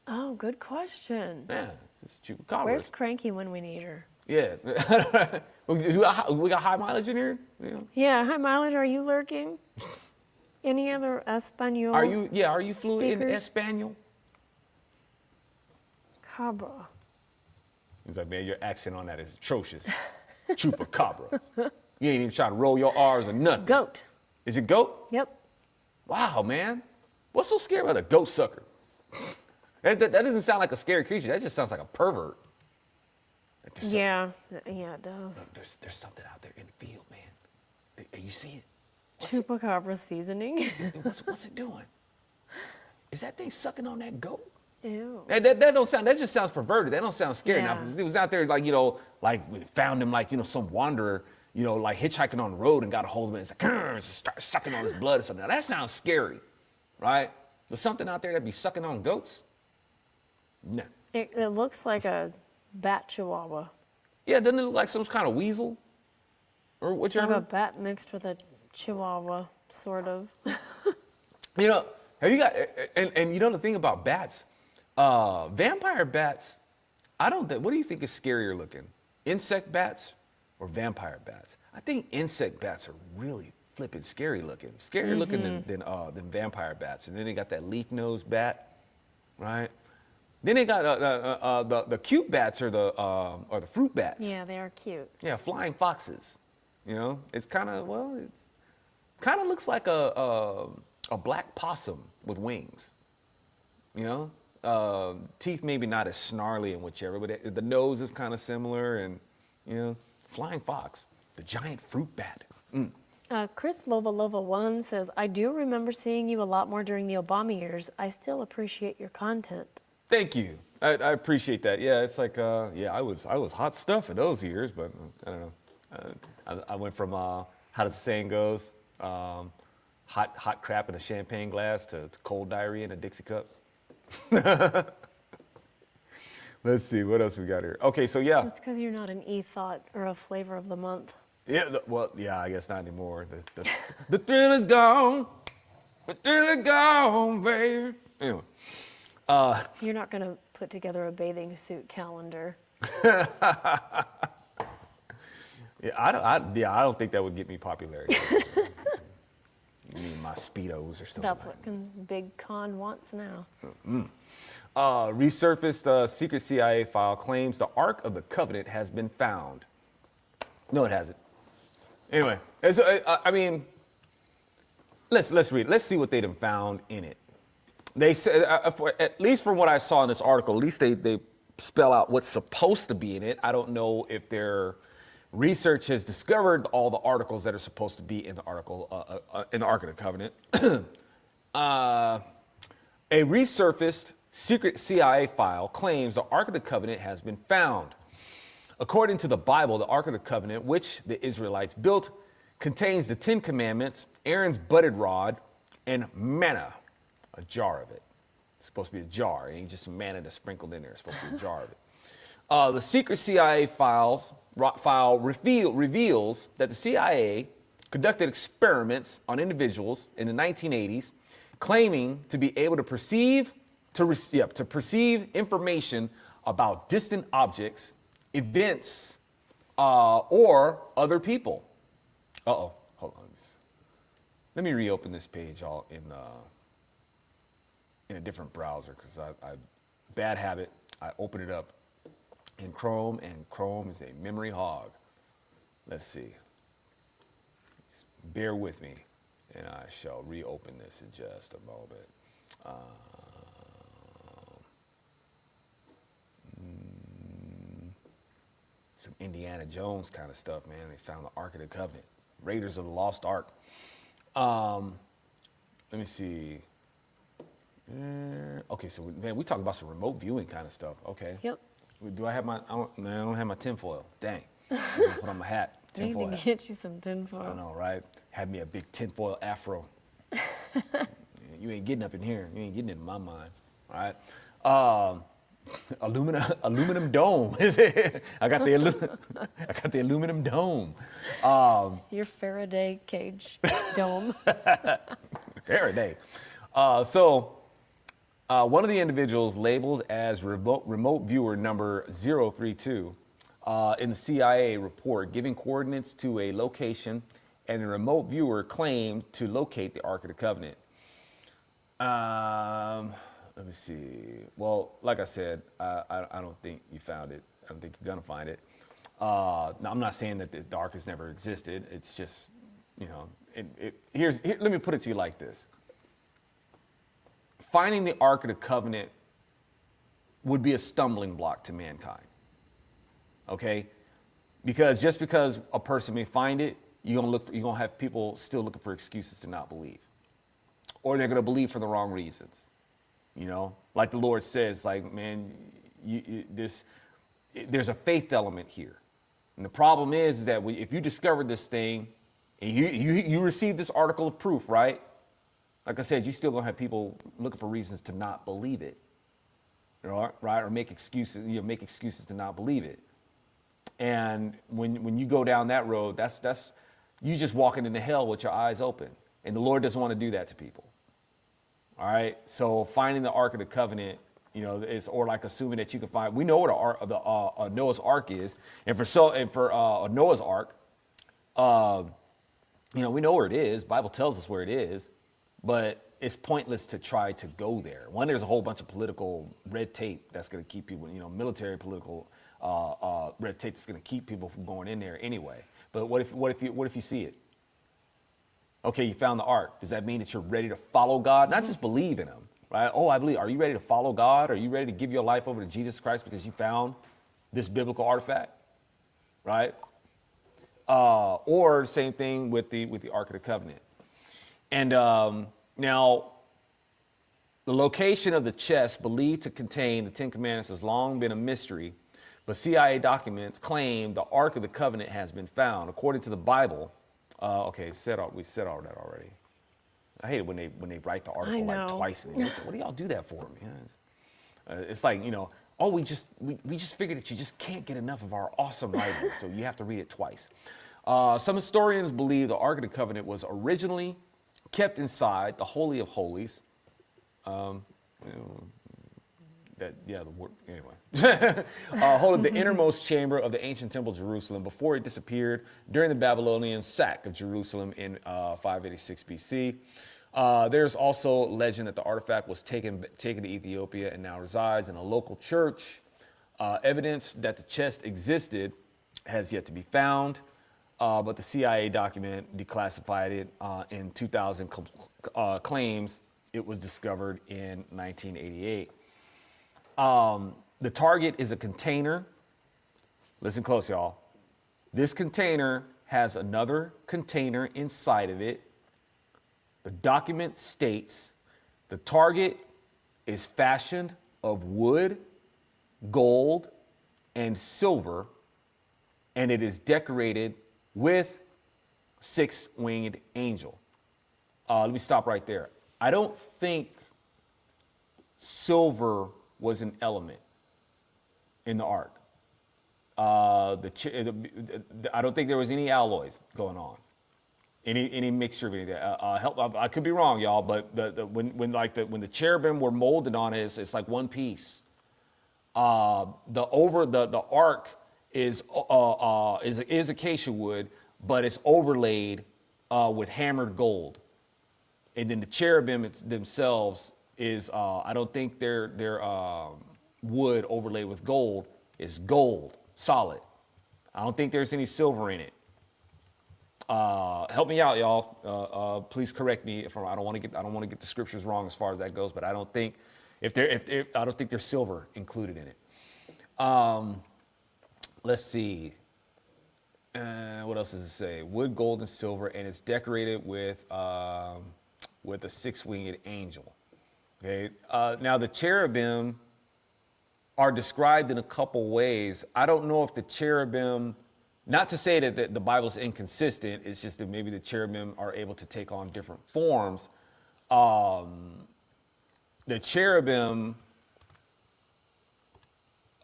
Oh, good question. Yeah, it's chupacabra. Where's Cranky when we need her? Yeah. we got high mileage in here. Yeah, hi Mileage, are you lurking? Any other Espanol? Are you fluent in speakers? Espanol? Cabra. He's like, man, your accent on that is atrocious. Chupacabra. You ain't even trying to roll your R's or nothing. Goat. Is it goat? Yep. Wow, man. What's so scary about a goat sucker? That doesn't sound like a scary creature. That just sounds like a pervert. Yeah, it does. Look, there's something out there in the field, man. You see it? Chupacabra seasoning. What's it doing? Is that thing sucking on that goat? Ew. That just sounds perverted. That don't sound scary. Yeah. Now, if it was out there like we found him like some wanderer, like hitchhiking on the road and got a hold of it and it's like, start sucking on his blood or something. Now, that sounds scary, right? But something out there that be sucking on goats? No. It looks like a bat chihuahua. Yeah, doesn't it look like some kind of weasel? Or Like a whichever? bat mixed with a chihuahua, sort of. Have you got, and the thing about bats, vampire bats, what do you think is scarier looking? Insect bats or vampire bats? I think insect bats are really flipping scary looking. Scarier looking than vampire bats. And then they got that leaf nose bat, right? Then they got the cute bats or the fruit bats. Yeah, they are cute. Yeah, flying foxes. It's kind of looks like a black possum with wings. Teeth maybe not as snarly and whichever, but the nose is kind of similar, and flying fox, the giant fruit bat. Chris Lova 1 says, I do remember seeing you a lot more during the Obama years. I still appreciate your content. Thank you. I appreciate that. Yeah, it's like I was hot stuff in those years, but I don't know. I went from how does the saying goes, hot crap in a champagne glass to cold diarrhea in a Dixie cup. Let's see what else we got here. Okay, so yeah. It's because you're not an e-thought or a flavor of the month. Yeah, I guess not anymore. The thrill is gone. The thrill is gone, baby. Anyway. You're not going to put together a bathing suit calendar. Yeah, I don't think that would get me popularity. You mean my Speedos or something. That's what Big Con wants now. Resurfaced secret CIA file claims the Ark of the Covenant has been found. No, it hasn't. Anyway, let's read it. Let's see what they done found in it. They said, at least from what I saw in this article, at least they spell out what's supposed to be in it. I don't know if their research has discovered all the articles that are supposed to be in the article in the Ark of the Covenant. A resurfaced secret CIA file claims the Ark of the Covenant has been found. According to the Bible, the Ark of the Covenant, which the Israelites built, contains the 10 Commandments, Aaron's budded rod, and manna, a jar of it. It's supposed to be a jar. It ain't just some manna that's sprinkled in there. It's supposed to be a jar of it. The secret CIA file reveals that the CIA conducted experiments on individuals in the 1980s, claiming to be able to perceive to perceive information about distant objects, events, or other people. Hold on. Let me reopen this page all in a different browser because I bad habit. I open it up in Chrome, and Chrome is a memory hog. Let's see. Bear with me, and I shall reopen this in just a moment. Some Indiana Jones kind of stuff, man. They found the Ark of the Covenant, Raiders of the Lost Ark. Let me see. Okay, so man, we talking about some remote viewing kind of stuff. Okay. Yep. Do I have my? I don't have my tinfoil. Dang. I'm gonna put on my hat. Tinfoil. Need to get you some tinfoil. I know, right? Had me a big tinfoil afro. You ain't getting up in here. You ain't getting in my mind. All right. Aluminum dome. I got the aluminum dome. Your Faraday cage dome. Faraday. So one of the individuals labeled as remote viewer number 032 in the CIA report giving coordinates to a location, and the remote viewer claimed to locate the Ark of the Covenant. Let me see. Well, like I said, I don't think you found it. I don't think you're gonna find it. Now, I'm not saying that the Ark has never existed. It's just, you know, let me put it to you like this. Finding the Ark of the Covenant would be a stumbling block to mankind. Okay? Because a person may find it, you're gonna have people still looking for excuses to not believe. Or they're gonna believe for the wrong reasons. You know, like the Lord says, like, man, there's a faith element here. And the problem is that if you discovered this thing and you received this article of proof, right? Like I said, you still gonna have people looking for reasons to not believe it, right? Or make excuses to not believe it. And when you go down that road, that's you just walking into hell with your eyes open. And the Lord doesn't want to do that to people. All right. So finding the Ark of the Covenant, you know, or like assuming that you can find. We know what the Noah's Ark is, and for Noah's Ark, you know, we know where it is. Bible tells us where it is, but it's pointless to try to go there. One, there's a whole bunch of political red tape that's going to keep people, you know, military political red tape that's going to keep people from going in there anyway. But what if you see it? Okay, you found the Ark. Does that mean that you're ready to follow God? Not just believe in him, right? Oh, I believe. Are you ready to follow God? Are you ready to give your life over to Jesus Christ because you found this biblical artifact, right? Or same thing with the Ark of the Covenant. And now, the location of the chest believed to contain the Ten Commandments has long been a mystery, but CIA documents claim the Ark of the Covenant has been found. According to the Bible, we said all that already. I hate it when they write the article like twice. And what do y'all do that for, man? It's like, you know, we just figured that you just can't get enough of our awesome writing, so you have to read it twice. Some historians believe the Ark of the Covenant was originally kept inside the Holy of Holies. Holding the innermost chamber of the ancient temple of Jerusalem before it disappeared during the Babylonian sack of Jerusalem in 586 BC. There's also legend that the artifact was taken to Ethiopia and now resides in a local church. Evidence that the chest existed has yet to be found, but the CIA document declassified it in 2000, claims it was discovered in 1988. The target is a container. Listen close, y'all. This container has another container inside of it. The document states the target is fashioned of wood, gold, and silver, and it is decorated with six-winged angel. Let me stop right there. I don't think silver was an element in the Ark. I don't think there was any alloys going on. Any mixture of anything. Help. I could be wrong, y'all, but when the cherubim were molded on it, it's like one piece. The ark is acacia wood, but it's overlaid with hammered gold, and then the cherubim themselves is I don't think they're wood overlaid with gold. It's gold, solid. I don't think there's any silver in it. Help me out, y'all. Please correct me if I don't want to get the scriptures wrong as far as that goes. But I don't think I don't think there's silver included in it. Let's see. What else does it say? Wood, gold, and silver, and it's decorated with a six-winged angel. Okay. Now the cherubim are described in a couple ways. I don't know if the cherubim, not to say that the Bible's inconsistent, it's just that maybe the cherubim are able to take on different forms. The cherubim,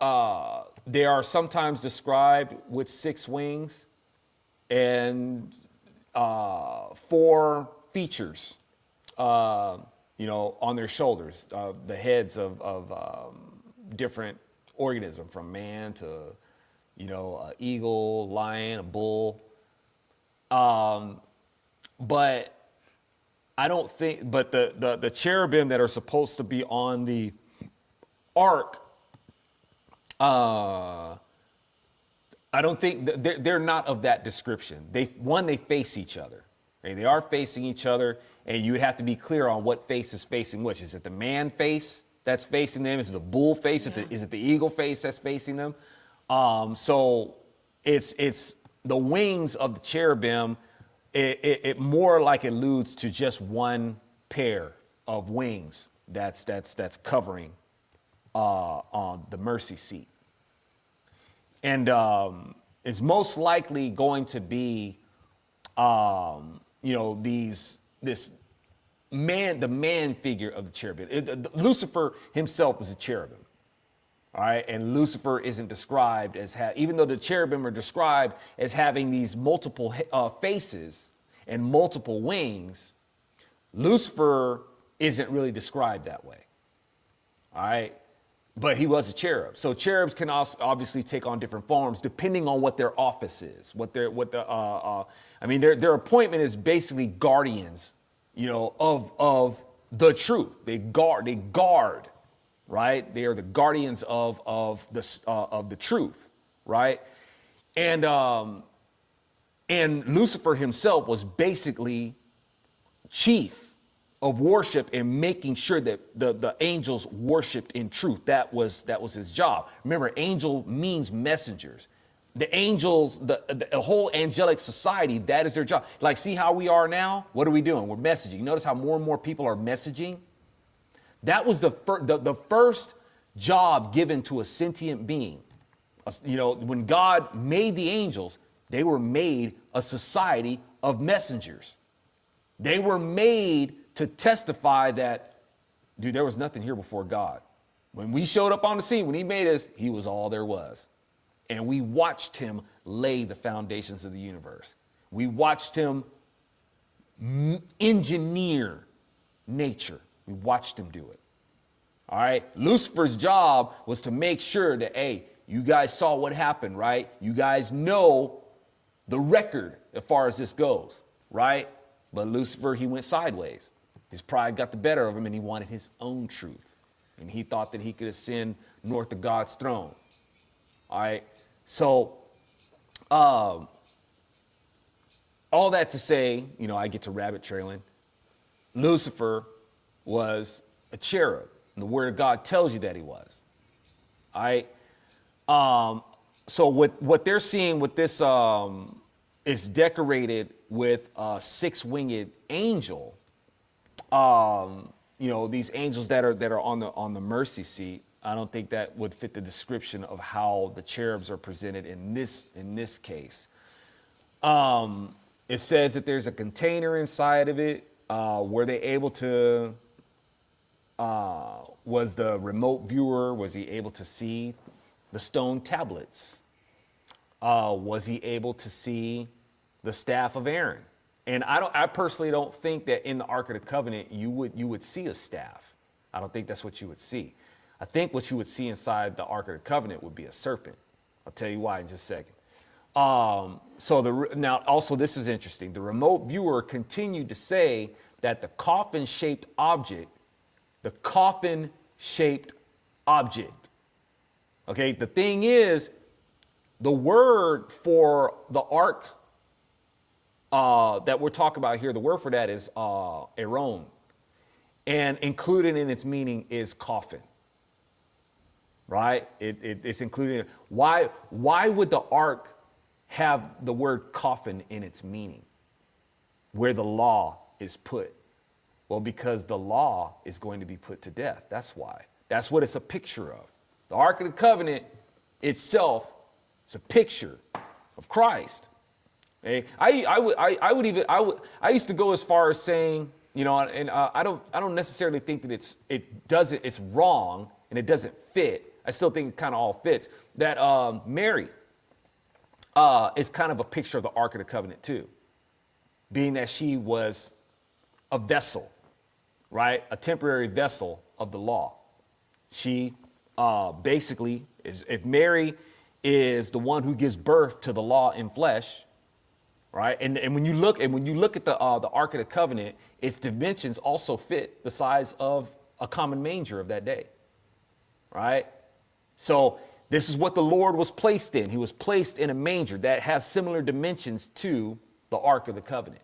they are sometimes described with six wings and 4 features, on their shoulders, the heads of different organisms, from man to, an eagle, lion, a bull. But I don't think, but the cherubim that are supposed to be on the ark, I don't think they're not of that description. They face each other. Okay? They are facing each other, and you would have to be clear on what face is facing which. Is it the man face that's facing them? Is it the bull face? Yeah. Is it the eagle face that's facing them? So it's the wings of the cherubim. It more like alludes to just one pair of wings that's covering on the mercy seat, and it's most likely going to be the man figure of the cherubim. Lucifer himself was a cherubim. All right, and Lucifer isn't described as even though the cherubim are described as having these multiple faces and multiple wings, Lucifer isn't really described that way. All right, but he was a cherub. So cherubs can also obviously take on different forms depending on what their office is. Their appointment is basically guardians, of the truth. They guard. Right, they are the guardians of the truth, right, and Lucifer himself was basically chief of worship and making sure that the angels worshipped in truth. That was his job. Remember, angel means messengers. The angels, the whole angelic society, that is their job. Like, see how we are now? What are we doing? We're messaging. Notice how more and more people are messaging. That was the first job given to a sentient being. When God made the angels, they were made a society of messengers. They were made to testify that, dude, there was nothing here before God. When we showed up on the scene, when he made us, he was all there was. And we watched him lay the foundations of the universe. We watched him engineer nature. We watched him do it. All right. Lucifer's job was to make sure that, hey, you guys saw what happened, right? You guys know the record as far as this goes, right? But Lucifer, he went sideways. His pride got the better of him, and he wanted his own truth. And he thought that he could ascend north of God's throne. All right. So, all that to say, I get to rabbit trailing. Lucifer was a cherub. And the word of God tells you that he was. All right. So what they're seeing with this is decorated with a 6-winged angel. These angels that are on the mercy seat. I don't think that would fit the description of how the cherubs are presented in this case. It says that there's a container inside of it. Were they able to? Was the remote viewer, was he able to see the stone tablets? Was he able to see the staff of Aaron And I personally don't think that in the Ark of the Covenant you would see a staff. I don't think that's what you would see. I think what you would see inside the Ark of the Covenant would be a serpent. I'll tell you why in just a second. Now also this is interesting. The remote viewer continued to say that the coffin-shaped object, okay, the thing is, the word for the ark that we're talking about here, the word for that is Aaron, and included in its meaning is coffin. Right? It's included. Why would the ark have the word coffin in its meaning, where the law is put? Well, because the law is going to be put to death. That's why. That's what it's a picture of. The Ark of the Covenant itself is a picture of Christ. Okay? I used to go as far as saying, you know, and I don't necessarily think that it's wrong and it doesn't fit. I still think it kind of all fits. That Mary is kind of a picture of the Ark of the Covenant too, being that she was a vessel, right? A temporary vessel of the law. She basically is, if Mary is the one who gives birth to the law in flesh, right? And when you look at the Ark of the Covenant, its dimensions also fit the size of a common manger of that day, right? So this is what the Lord was placed in. He was placed in a manger that has similar dimensions to the Ark of the Covenant.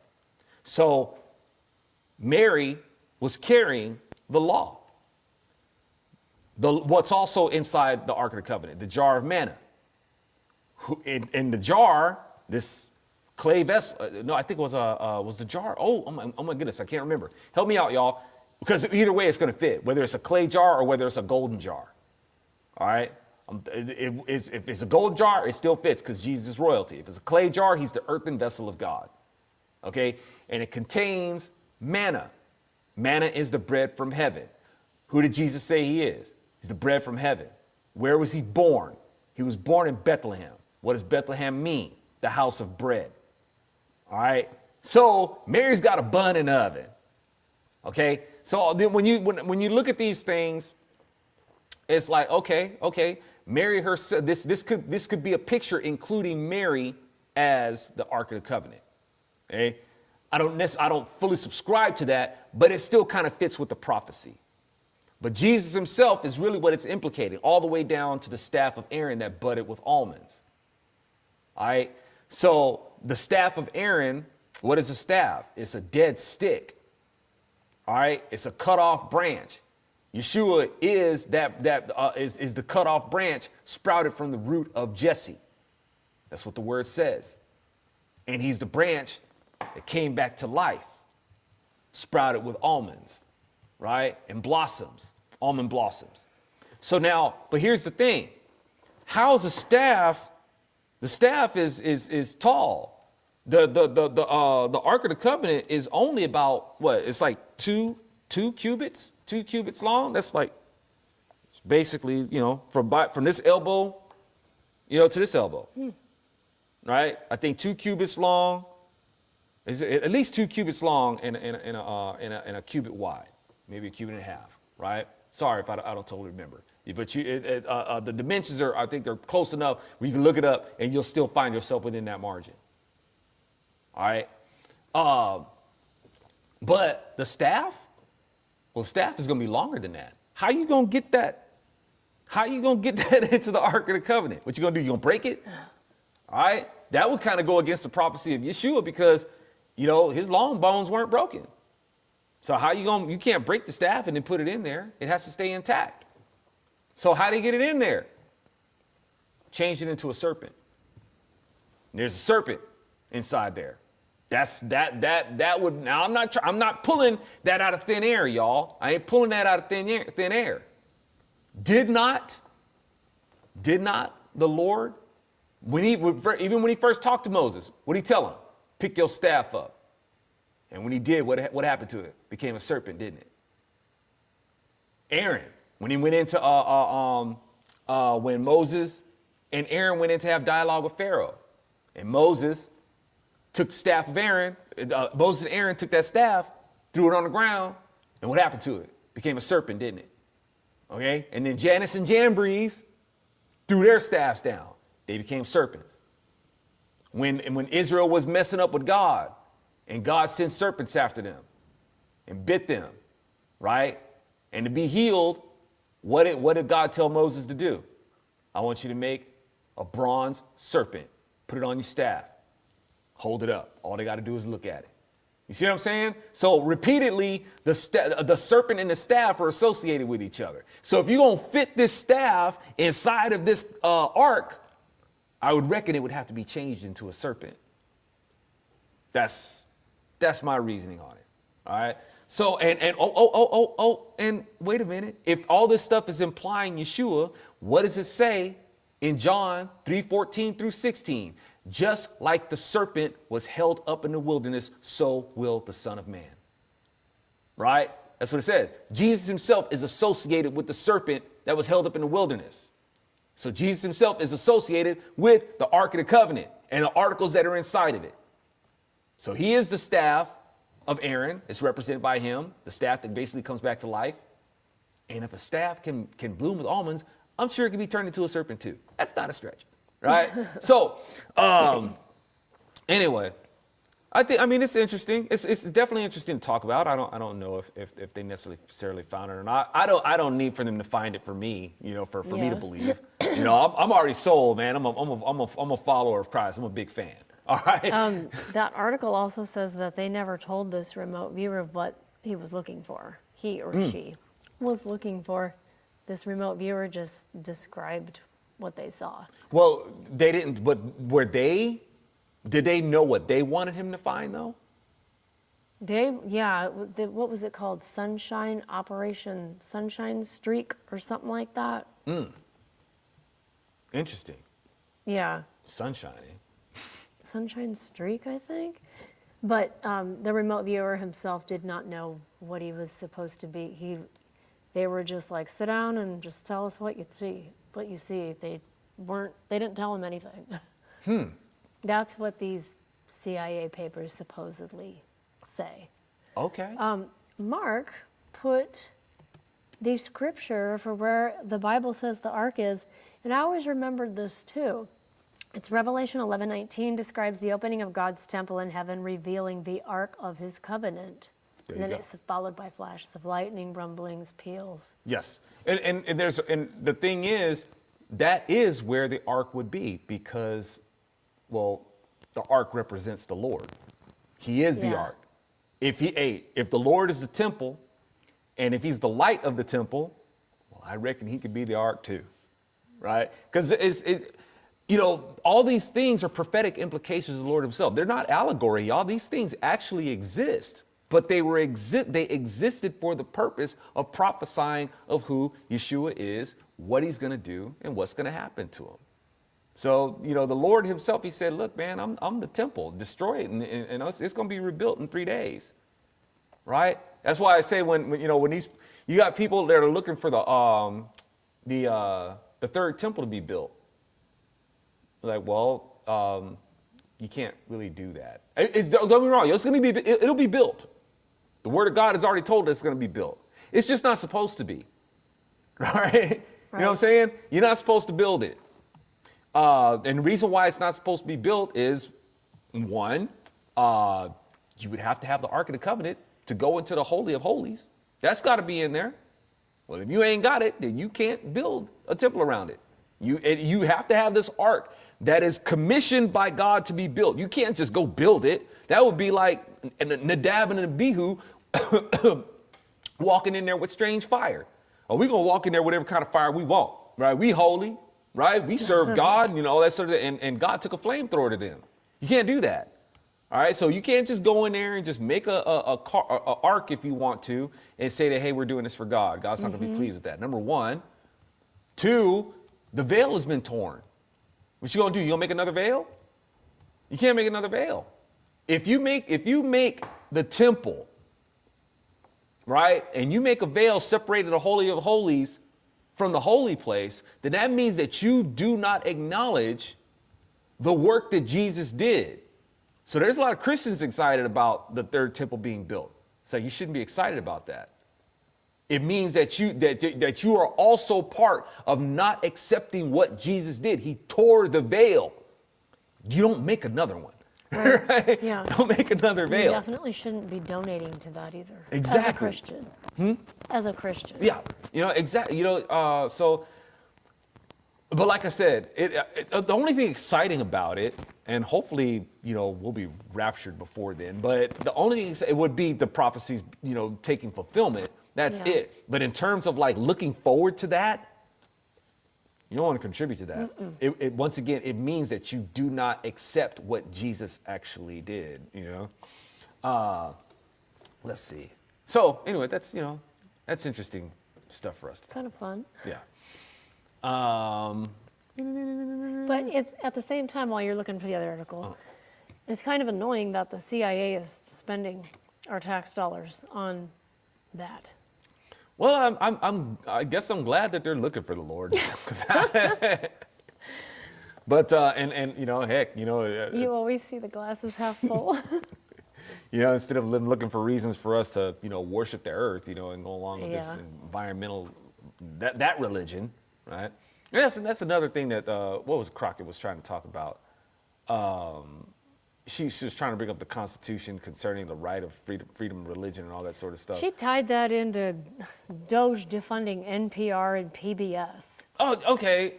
So Mary was carrying the law. What's also inside the Ark of the Covenant, the jar of manna. In the jar, this clay vessel, no, I think it was the jar. Oh my goodness, I can't remember. Help me out, y'all, because either way it's going to fit, whether it's a clay jar or whether it's a golden jar. All right? If it's a golden jar, it still fits because Jesus is royalty. If it's a clay jar, he's the earthen vessel of God. Okay? And it contains manna. Manna is the bread from heaven. Who did Jesus say he is? He's the bread from heaven. Where was he born? He was born in Bethlehem. What does Bethlehem mean? The house of bread. All right? So Mary's got a bun in the oven. Okay? So then when you look at these things, it's like, okay, Mary herself, this could be a picture including Mary as the Ark of the Covenant. Okay? I don't fully subscribe to that, but it still kind of fits with the prophecy. But Jesus himself is really what it's implicating, all the way down to the staff of Aaron that budded with almonds. All right? So the staff of Aaron, what is a staff? It's a dead stick. All right? It's a cut off branch. Yeshua is is the cut off branch sprouted from the root of Jesse. That's what the word says. And he's the branch that came back to life, sprouted with almonds, right? And blossoms, almond blossoms. So now, but here's the thing. How's a staff? The staff is tall. The Ark of the Covenant is only about what? It's like two cubits long. That's like basically, you know, from this elbow, you know, to this elbow, right? I think 2 cubits long. Is at least 2 cubits long and a cubit wide, maybe a cubit and a half, right? Sorry if I don't totally remember. But the dimensions are, I think they're close enough where you can look it up and you'll still find yourself within that margin. All right. But the staff, well, the staff is going to be longer than that. How you going to get that? How you going to get that into the Ark of the Covenant? What you going to do? You going to break it? All right. That would kind of go against the prophecy of Yeshua because, you know, his long bones weren't broken. So how you can't break the staff and then put it in there. It has to stay intact. So how do you get it in there? Change it into a serpent. There's a serpent inside there. That would, now I'm not pulling that out of thin air, y'all. I ain't pulling that out of thin air. Did not the Lord, even when he first talked to Moses, what did he tell him? Pick your staff up. And when he did, what happened to it? Became a serpent, didn't it? Aaron, when he went into when Moses and Aaron went in to have dialogue with Pharaoh, and Moses took the staff of Aaron, Moses and Aaron took that staff, threw it on the ground, and what happened to it? Became a serpent, didn't it? Okay, and then Janus and Jambres threw their staffs down. They became serpents. When Israel was messing up with God, and God sent serpents after them and bit them, right? And to be healed, what did God tell Moses to do? I want you to make a bronze serpent, put it on your staff, hold it up. All they got to do is look at it. You see what I'm saying? So repeatedly, the serpent and the staff are associated with each other. So if you're going to fit this staff inside of this ark, I would reckon it would have to be changed into a serpent. That's my reasoning on it. All right. So, and wait a minute. If all this stuff is implying Yeshua, what does it say in John 3:14 through 16? Just like the serpent was held up in the wilderness, so will the Son of Man. Right? That's what it says. Jesus himself is associated with the serpent that was held up in the wilderness. So Jesus himself is associated with the Ark of the Covenant and the articles that are inside of it. So he is the staff of Aaron. It's represented by him, the staff that basically comes back to life. And if a staff can bloom with almonds, I'm sure it can be turned into a serpent too. That's not a stretch, right? So anyway, I mean, it's interesting. It's definitely interesting to talk about. I don't know if they necessarily found it or not. I don't need for them to find it for me, for me to believe. I'm already sold, man. I'm a follower of Christ. I'm a big fan. All right. That article also says that they never told this remote viewer what he was looking for. He or she was looking for. This remote viewer just described what they saw. Well, they didn't, but did they know what they wanted him to find though? What was it called? Operation Sunshine Streak or something like that? Interesting. Yeah. Sunshine. Sunshine Streak, I think. But the remote viewer himself did not know what he was supposed to be. They were just like, sit down and just tell us what you see. They didn't tell him anything. That's what these CIA papers supposedly say. Okay. Mark put the scripture for where the Bible says the ark is, and I always remembered this too. It's Revelation 11:19 describes the opening of God's temple in heaven, revealing the ark of his covenant. And then it's followed by flashes of lightning, rumblings, peals. Yes, and the thing is, that is where the ark would be because, well, the ark represents the Lord. He is the ark. If the Lord is the temple, and if he's the light of the temple, well, I reckon he could be the ark too, right? Because all these things are prophetic implications of the Lord himself. They're not allegory, y'all. These things actually exist, but they existed for the purpose of prophesying of who Yeshua is, what he's going to do, and what's going to happen to him. So, the Lord himself, he said, look, man, I'm the temple, destroy it, and it's going to be rebuilt in 3 days, right? That's why I say when you got people that are looking for the third temple to be built. Like, well, you can't really do that. Don't get me wrong, it'll be built. The word of God has already told us it's going to be built. It's just not supposed to be, right? You know what I'm saying? You're not supposed to build it. And the reason why it's not supposed to be built is, one, you would have to have the Ark of the Covenant to go into the Holy of Holies. That's got to be in there. Well, if you ain't got it, then you can't build a temple around it. You have to have this ark that is commissioned by God to be built. You can't just go build it. That would be like Nadab and Abihu walking in there with strange fire. Or we're going to walk in there with whatever kind of fire we want, right? We holy, right? We serve God, all that sort of thing. And God took a flamethrower to them. You can't do that. All right, so you can't just go in there and just make a ark if you want to and say that, hey, we're doing this for God. God's not going to be pleased with that. Number one. Two, the veil has been torn. What you going to do? You going to make another veil? You can't make another veil. If you make the temple, right, and you make a veil separating the Holy of Holies from the holy place, then that means that you do not acknowledge the work that Jesus did. So there's a lot of Christians excited about the third temple being built. It's like, you shouldn't be excited about that. It means that you are also part of not accepting what Jesus did. He tore the veil. You don't make another one. Right? Yeah. Don't make another veil. You definitely shouldn't be donating to that either. Exactly. As a Christian. As a Christian. Yeah. Exactly. But like I said, the only thing exciting about it, and hopefully, we'll be raptured before then, but the only thing, it would be the prophecies, taking fulfillment. That's it. But in terms of like looking forward to that, you don't want to contribute to that. It once again, it means that you do not accept what Jesus actually did, Let's see. So anyway, that's interesting stuff for us. Kind of fun. Yeah. But it's at the same time, while you're looking for the other article, it's kind of annoying that the CIA is spending our tax dollars on that. Well, I guess I'm glad that they're looking for the Lord. But heck, You always see the glasses half full. Instead of looking for reasons for us to worship the earth, and go along with this environmental that religion, right? And that's another thing that what was Crockett was trying to talk about. She was trying to bring up the Constitution concerning the right of freedom of religion and all that sort of stuff. She tied that into Doge defunding NPR and PBS. Oh, okay.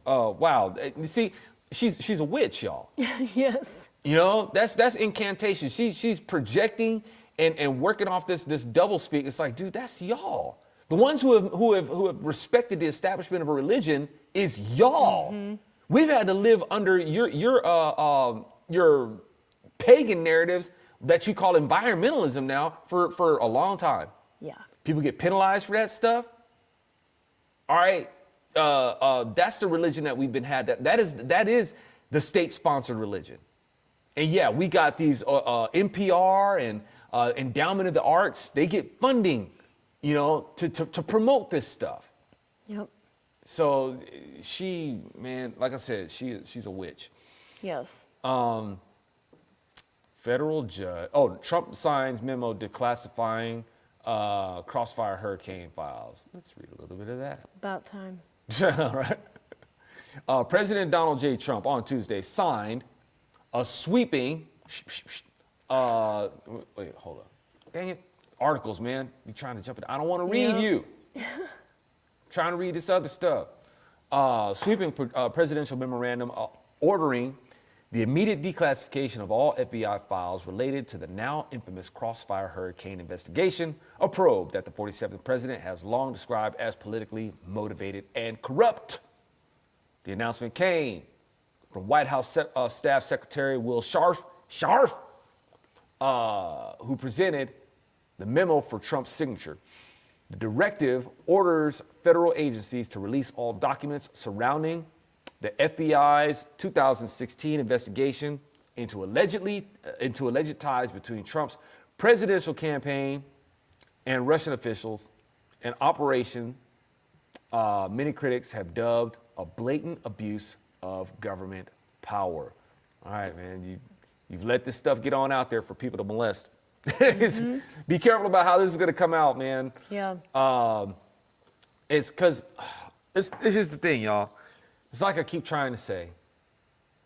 Wow. You see, she's a witch, y'all. Yes. That's incantation. She's projecting and working off this double speak. It's like, dude, that's y'all. The ones who have respected the establishment of a religion is y'all. Mm-hmm. We've had to live under your pagan narratives that you call environmentalism now for a long time. Yeah. People get penalized for that stuff. All right. That's the religion that we've been had. That is the state-sponsored religion. And yeah, we got these NPR and Endowment of the Arts. They get funding, to promote this stuff. Yep. So like I said, she's a witch. Yes. Federal judge. Trump signs memo declassifying Crossfire hurricane files. Let's read a little bit of that. About time. All right. President Donald J. Trump on Tuesday signed a sweeping. Wait, hold on. Dang it. Articles, man. You trying to jump in? I don't want to read you. Trying to read this other stuff. Sweeping presidential memorandum ordering the immediate declassification of all FBI files related to the now infamous Crossfire hurricane investigation, a probe that the 47th president has long described as politically motivated and corrupt. The announcement came from White House Staff Secretary Will Scharf, who presented the memo for Trump's signature. The directive orders federal agencies to release all documents surrounding the FBI's 2016 investigation into alleged ties between Trump's presidential campaign and Russian officials, an operation many critics have dubbed a blatant abuse of government power. All right, man, you've let this stuff get on out there for people to molest. Mm-hmm. Be careful about how this is going to come out, man. Yeah. It's because it's just the thing, y'all. It's like I keep trying to say.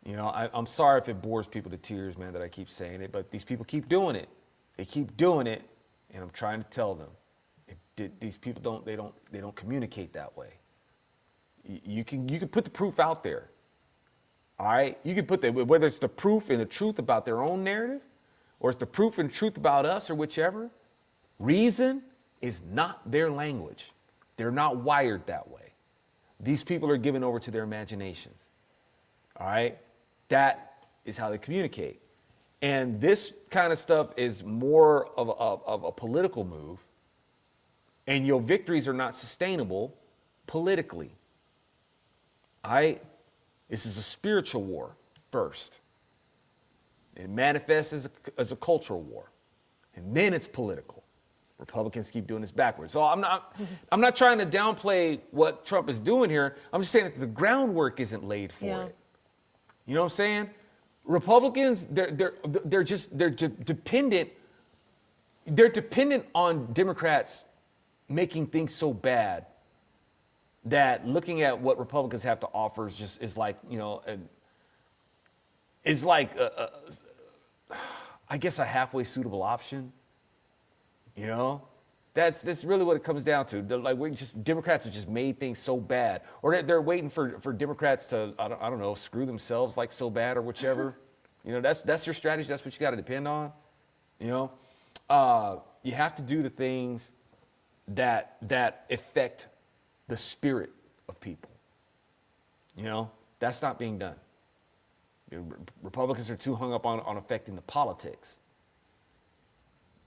I'm sorry if it bores people to tears, man, that I keep saying it, but these people keep doing it. They keep doing it, and I'm trying to tell them. These people don't communicate that way. You can put the proof out there. All right? You can put whether it's the proof and the truth about their own narrative, or it's the proof and truth about us, or whichever. Reason is not their language. They're not wired that way. These people are given over to their imaginations. All right? That is how they communicate. And this kind of stuff is more of a political move. And your victories are not sustainable politically. All right? This is a spiritual war first. It manifests as a cultural war. And then it's political. Republicans keep doing this backwards. So I'm not trying to downplay what Trump is doing here. I'm just saying that the groundwork isn't laid for it. You know what I'm saying? Republicans, they're dependent. They're dependent on Democrats making things so bad that looking at what Republicans have to offer is like, I guess a halfway suitable option. That's really what it comes down to. Democrats have just made things so bad, or they're waiting for Democrats to I don't know, screw themselves like so bad or whichever. That's your strategy. That's what you got to depend on. You have to do the things that affect the spirit of people. That's not being done. Republicans are too hung up on affecting the politics.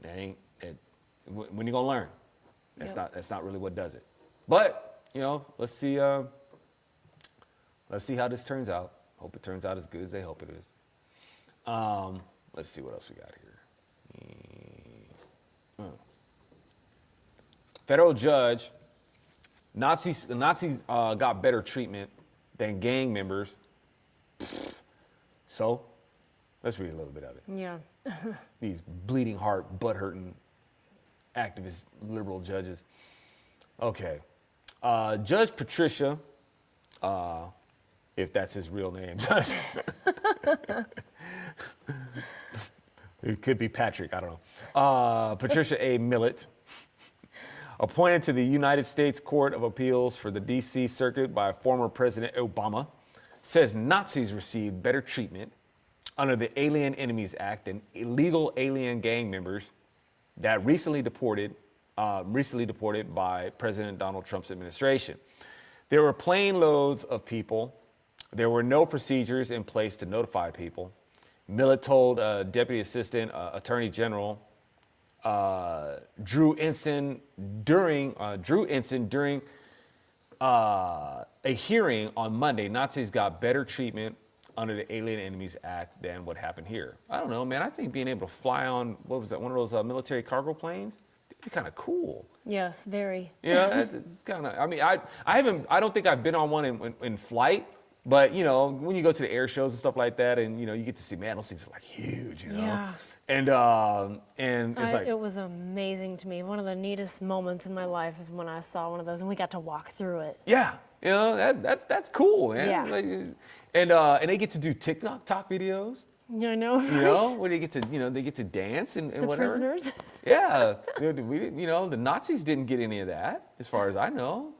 When you gonna learn? That's not really what does it. But let's see how this turns out. Hope it turns out as good as they hope it is. Let's see what else we got here. Federal judge. Nazis got better treatment than gang members. So, let's read a little bit of it. Yeah. These bleeding heart, butt-hurting, activist liberal judges. Okay. Judge Patricia, if that's his real name. It could be Patrick, I don't know. Patricia A. Millett, appointed to the United States Court of Appeals for the D.C. Circuit by former President Obama, says Nazis received better treatment under the Alien Enemies Act than illegal alien gang members that recently deported by President Donald Trump's administration. There were plane loads of people. There were no procedures in place to notify people. Millett told Deputy Assistant Attorney General Drew Ensign during a hearing on Monday. Nazis got better treatment under the Alien Enemies Act than what happened here. I don't know, man. I think being able to fly on, what was that, one of those military cargo planes, it'd be kind of cool. Yes, very. Yeah, it's kind of. I mean, I don't think I've been on one in flight, but when you go to the air shows and stuff like that, and you get to see, man, those things are like huge, Yeah. And it's like, it was amazing to me. One of the neatest moments in my life is when I saw one of those, and we got to walk through it. Yeah, that's cool, man. Yeah. And they get to do TikTok videos. I know. Where they get to they get to dance and The whatever. prisoners. Yeah, the Nazis didn't get any of that, as far as I know.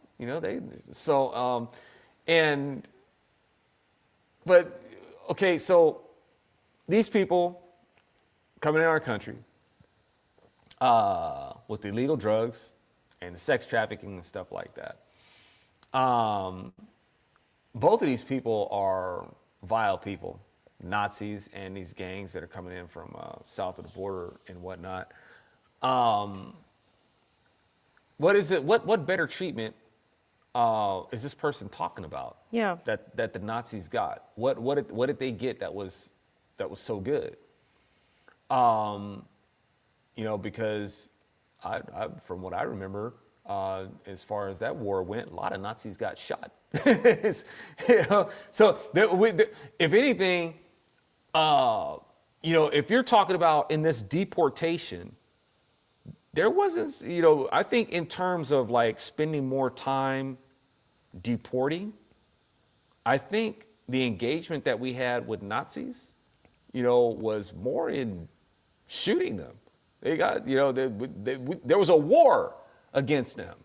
But okay, so these people coming in our country with illegal drugs and the sex trafficking and stuff like that. Both of these people are vile people, Nazis and these gangs that are coming in from south of the border and whatnot. What is it? What better treatment is this person talking about? Yeah. That the Nazis got. What did they get that was so good? Because I from what I remember, as far as that war went, a lot of Nazis got shot. So if anything, if you're talking about in this deportation, there wasn't, I think in terms of like spending more time deporting, I think the engagement that we had with Nazis, was more in shooting them. They got, there was a war against them.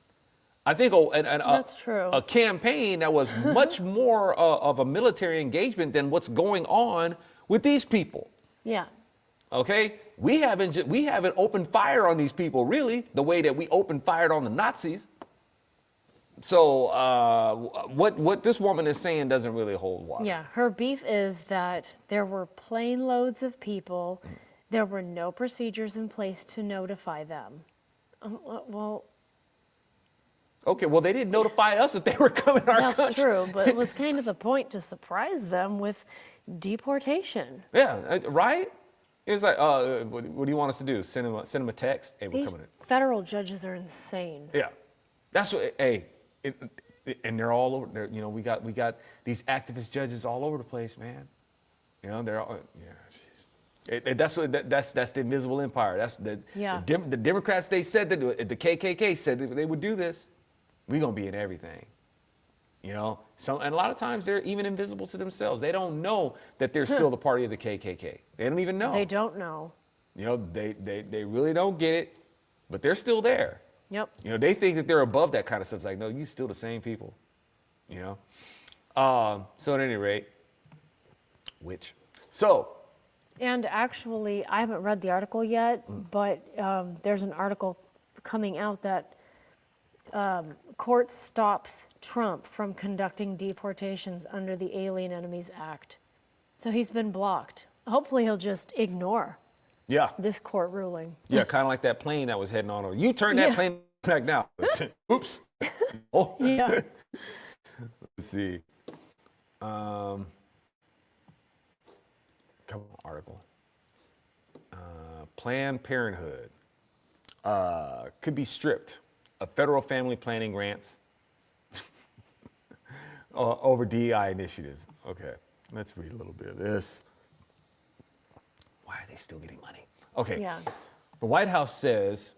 I think That's true. A campaign that was much more of a military engagement than what's going on with these people. Yeah. Okay, we haven't opened fire on these people really the way that we opened fire on the Nazis. So what this woman is saying doesn't really hold water. Yeah, her beef is that there were plane loads of people. There were no procedures in place to notify them. Well, okay, well, they didn't notify us that they were coming to our country. that's true, but it was kind of the point to surprise them with deportation. Yeah, right? It's like, what do you want us to do? Send them a text? Hey, we're These coming in. federal judges are insane. Yeah, that's what. Hey, and they're all over. We got these activist judges all over the place, man. You know, they're all, that's the invisible empire. That's the Democrats. They said that the KKK said that they would do this. We're gonna be in everything. You know, and a lot of times they're even invisible to themselves. They don't know that they're still the party of the KKK. They don't even know. They don't know. You know, they really don't get it, but they're still there. Yep. You know, they think that they're above that kind of stuff. It's like, no, you still the same people. You know. So at any rate, And actually, I haven't read the article yet, but there's an article coming out that court stops Trump from conducting deportations under the Alien Enemies Act. So he's been blocked. Hopefully he'll just ignore this court ruling. Yeah, kind of like that plane that was heading on over. You turn that plane back now. Oops. Oh. Yeah. Let's see. Come on, article. Planned Parenthood could be stripped of federal family planning grants over DEI initiatives. Okay, let's read a little bit of this. Why are they still getting money? Okay. Yeah. The White House says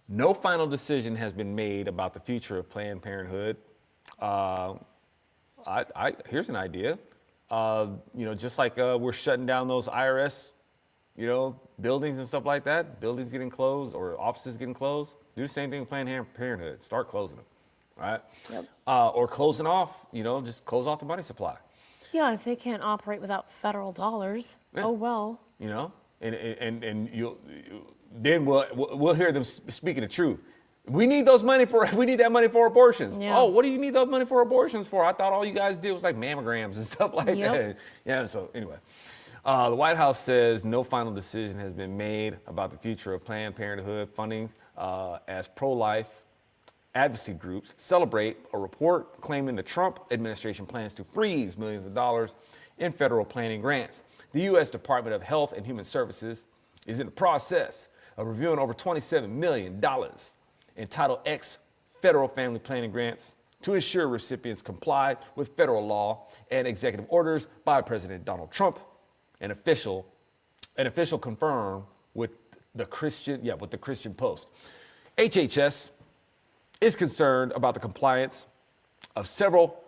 no final decision has been made about the future of Planned Parenthood. Here's an idea. You know, just like we're shutting down those IRS, you know, buildings and stuff like that, buildings getting closed or offices getting closed, do the same thing with Planned Parenthood. Start closing them, right? Yep. Or closing off, you know, just close off the money supply. Yeah, if they can't operate without federal dollars, oh well. You know, and then we'll hear them speaking the truth. We need that money for abortions. Yeah. Oh, what do you need those money for abortions for? I thought all you guys did was like mammograms and stuff like that. Yeah, so anyway. The White House says no final decision has been made about the future of Planned Parenthood funding as pro-life advocacy groups celebrate a report claiming the Trump administration plans to freeze millions of dollars in federal planning grants. The U.S. Department of Health and Human Services is in the process of reviewing over $27 million in Title X federal family planning grants to ensure recipients comply with federal law and executive orders by President Donald Trump. An official confirmed with the Christian Post. HHS is concerned about the compliance of several,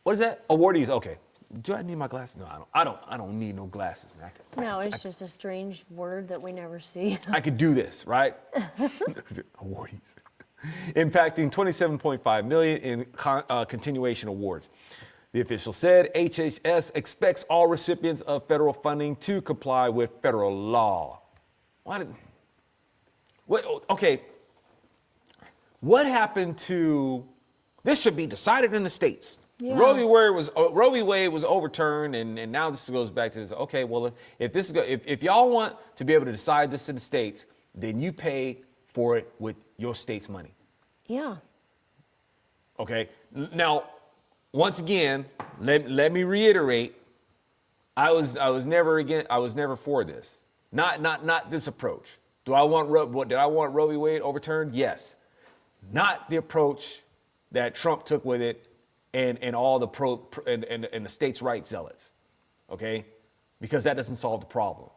what is that? Awardees. Okay. Do I need my glasses? No, I don't need no glasses, man. No, it's just a strange word that we never see. I could do this, right? Awardees. Impacting $27.5 million in continuation awards. The official said HHS expects all recipients of federal funding to comply with federal law. Okay. What happened to, this should be decided in the states. Yeah. Roe v. Wade was overturned, and now this goes back to this. Okay, well, if y'all want to be able to decide this in the states, then you pay for it with your state's money. Yeah. Okay. Now, once again, let me reiterate, I was never for this. Not this approach. Did I want Roe v. Wade overturned? Yes. Not the approach that Trump took with it and all the and the states' rights zealots. Okay? Because that doesn't solve the problem.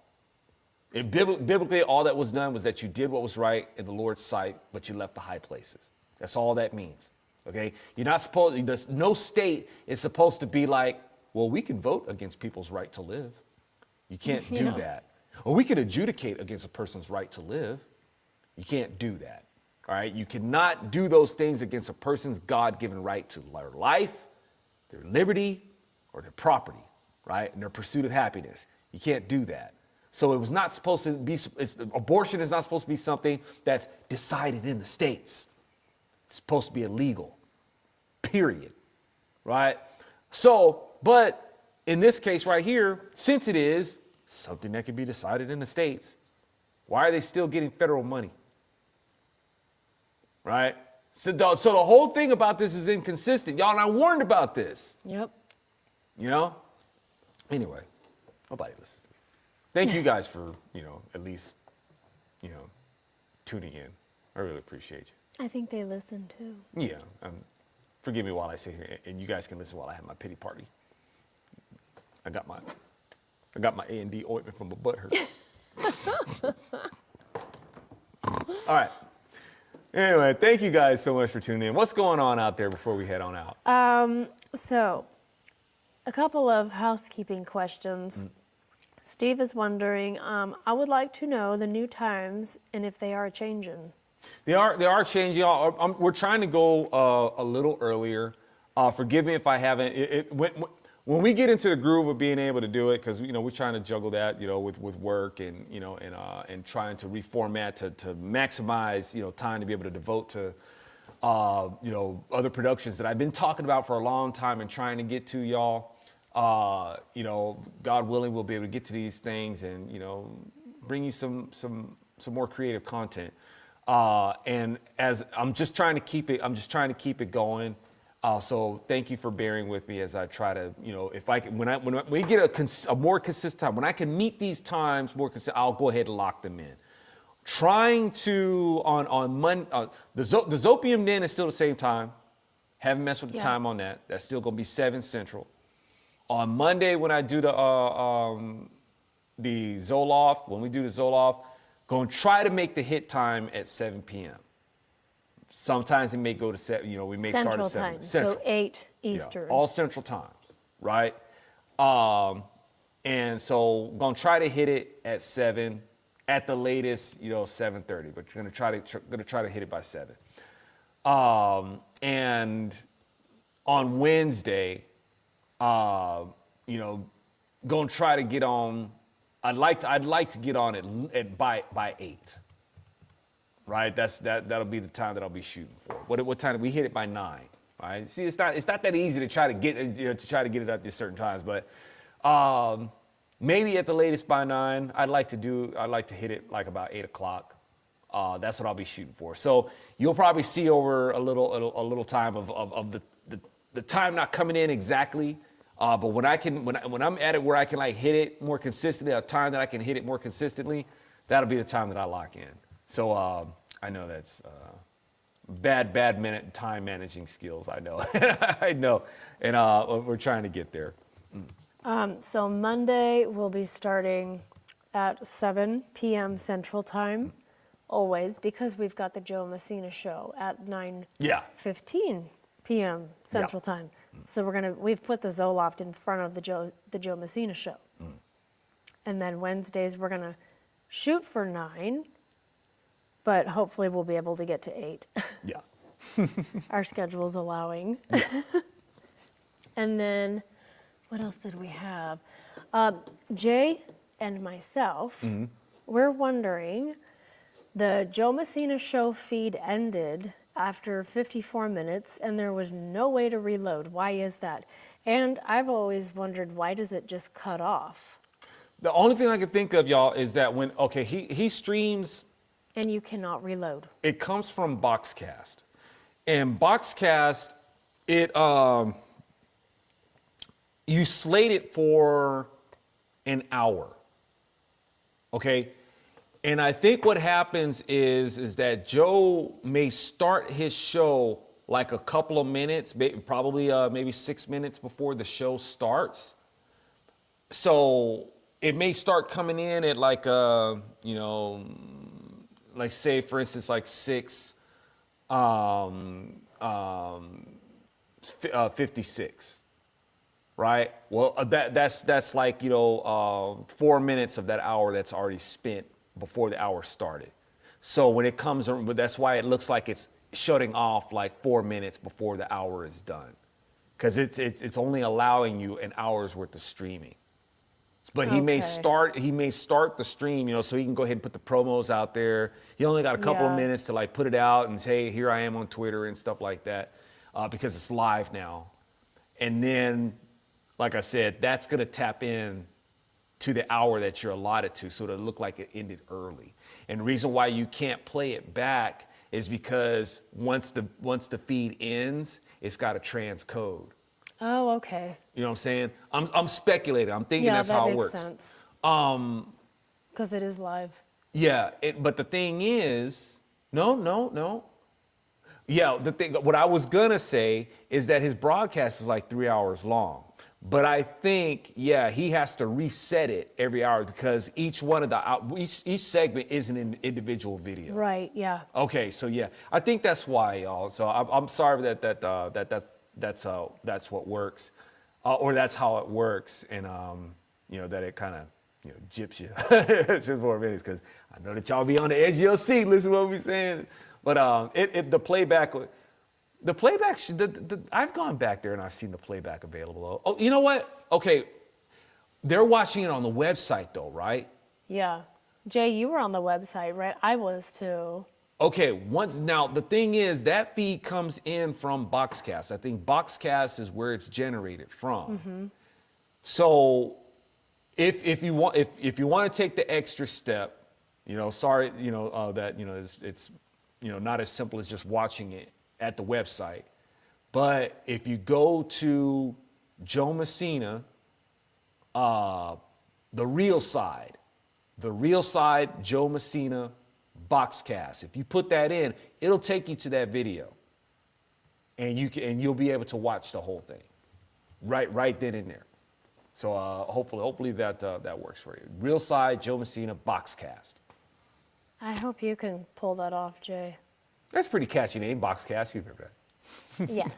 Biblically, all that was done was that you did what was right in the Lord's sight, but you left the high places. That's all that means. Okay? You're not supposed, no state is supposed to be like, well, we can vote against people's right to live. You can't do that. Or we can adjudicate against a person's right to live. You can't do that. All right? You cannot do those things against a person's God-given right to their life, their liberty, or their property, right? And their pursuit of happiness. You can't do that. So it was not supposed to be, abortion is not supposed to be something that's decided in the states. It's supposed to be illegal, period, right? So, but in this case right here, since it is something that can be decided in the states, why are they still getting federal money? Right? So the whole thing about this is inconsistent. Y'all not warned about this. Yep. You know? Anyway, nobody listens to me. Thank you guys for, at least, tuning in. I really appreciate you. I think they listen too. Yeah. Forgive me while I sit here, and you guys can listen while I have my pity party. I got my I got my A&D ointment from my butt hurt. All right. Anyway, thank you guys so much for tuning in. What's going on out there before we head on out? So, a couple of housekeeping questions. Steve is wondering, I would like to know the new times and if they are changing. They are changing. We're trying to go a little earlier. Forgive me if I haven't. When we get into the groove of being able to do it, because we're trying to juggle that, with work and and trying to reformat to maximize time to be able to devote to other productions that I've been talking about for a long time and trying to get to y'all. God willing, we'll be able to get to these things and bring you some more creative content. And as I'm just trying to keep it going. So thank you for bearing with me as I try to, if I can, when we get a more consistent time, when I can meet these times more consistent, I'll go ahead and lock them in. Trying to on Monday, the Zopium Den is still the same time. Haven't messed with the time on that. That's still gonna be 7 Central. On Monday when I do the Zoloft, when we do the Zoloft, gonna try to make the hit time at 7 p.m. Sometimes it may go to 7, we may start at 7. Central time, so 8 Eastern. Yeah, all Central times, right? And so gonna try to hit it at 7, at the latest, 7:30. But you're gonna try to hit it by 7. And on Wednesday, gonna try to get on. I'd like to get on at by 8. Right, that'll be the time that I'll be shooting for. What time? We hit it by 9. Right. See, it's not that easy to try to get it at these certain times, but maybe at the latest by 9. I'd like to hit it like about 8 o'clock. That's what I'll be shooting for. So you'll probably see over a little time of the time not coming in exactly. But when I'm at it where I can like hit it more consistently, a time that I can hit it more consistently, that'll be the time that I lock in. So I know that's bad time managing skills. I know, I know, and we're trying to get there. So Monday we'll be starting at 7 p.m. Central Time, always, because we've got the Joe Messina show at 9:15 p.m. Central Time. So we've put the Zoloft in front of the Joe Messina show, and then Wednesdays we're gonna shoot for 9. But hopefully we'll be able to get to 8. Yeah. Our schedule's allowing. Yeah. And then, what else did we have? Jay and myself, we're wondering, the Joe Messina show feed ended after 54 minutes and there was no way to reload. Why is that? And I've always wondered, why does it just cut off? The only thing I can think of, y'all, is that he streams. And you cannot reload. It comes from Boxcast. And Boxcast, you slate it for an hour. Okay? And I think what happens is that Joe may start his show like a couple of minutes, probably maybe 6 minutes before the show starts. So it may start coming in at like like say for instance like 6:56, right? Well, that's like 4 minutes of that hour that's already spent before the hour started. So when it comes, that's why it looks like it's shutting off like 4 minutes before the hour is done, because it's only allowing you an hour's worth of streaming. But he may start the stream, so he can go ahead and put the promos out there. He only got a couple of minutes to like put it out and say, here I am on Twitter and stuff like that, because it's live now. And then, like I said, that's gonna tap in to the hour that you're allotted to, so it'll look like it ended early. And the reason why you can't play it back is because once the feed ends, it's got a transcode. Oh, okay. You know what I'm saying? I'm speculating. I'm thinking that's how it works. Yeah, that makes sense. Because it is live. Yeah, but the thing is, no. Yeah, what I was gonna say is that his broadcast is like 3 hours long. But I think, yeah, he has to reset it every hour because each one of each segment is an individual video. Right. Yeah. Okay, so yeah, I think that's why, y'all. So I'm sorry that's what works, or that's how it works, and that it kind of gyps you just for a minute because I know that y'all be on the edge of your seat. Listen to what we saying, but the playback. The playback, I've gone back there and I've seen the playback available. Oh, you know what? Okay, they're watching it on the website though, right? Yeah. Jay, you were on the website, right? I was too. Okay, now the thing is that feed comes in from Boxcast. I think Boxcast is where it's generated from. Mm-hmm. So if you want to take the extra step, sorry, that it's not as simple as just watching it at the website. But if you go to Joe Messina, the real side, Joe Messina Boxcast. If you put that in, it'll take you to that video. And you'll be able to watch the whole thing. Right then and there. So hopefully that works for you. Real side, Joe Messina Boxcast. I hope you can pull that off, Jay. That's a pretty catchy name, Boxcast. You remember that? Yes.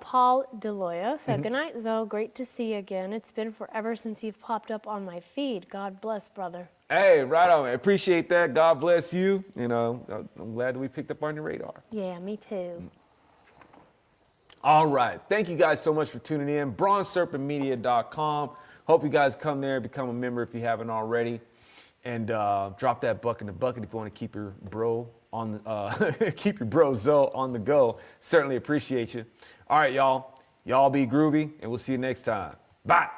Paul Deloya said, Good night, Zoe. Great to see you again. It's been forever since you've popped up on my feed. God bless, brother. Hey, right on. I appreciate that. God bless you. I'm glad that we picked up on your radar. Yeah, me too. All right. Thank you guys so much for tuning in. BronzeSerpentMedia.com. Hope you guys come there, become a member if you haven't already. And drop that buck in the bucket if you want to keep your bro Zoe on the go. Certainly appreciate you. All right, y'all. Y'all be groovy, and we'll see you next time. Bye.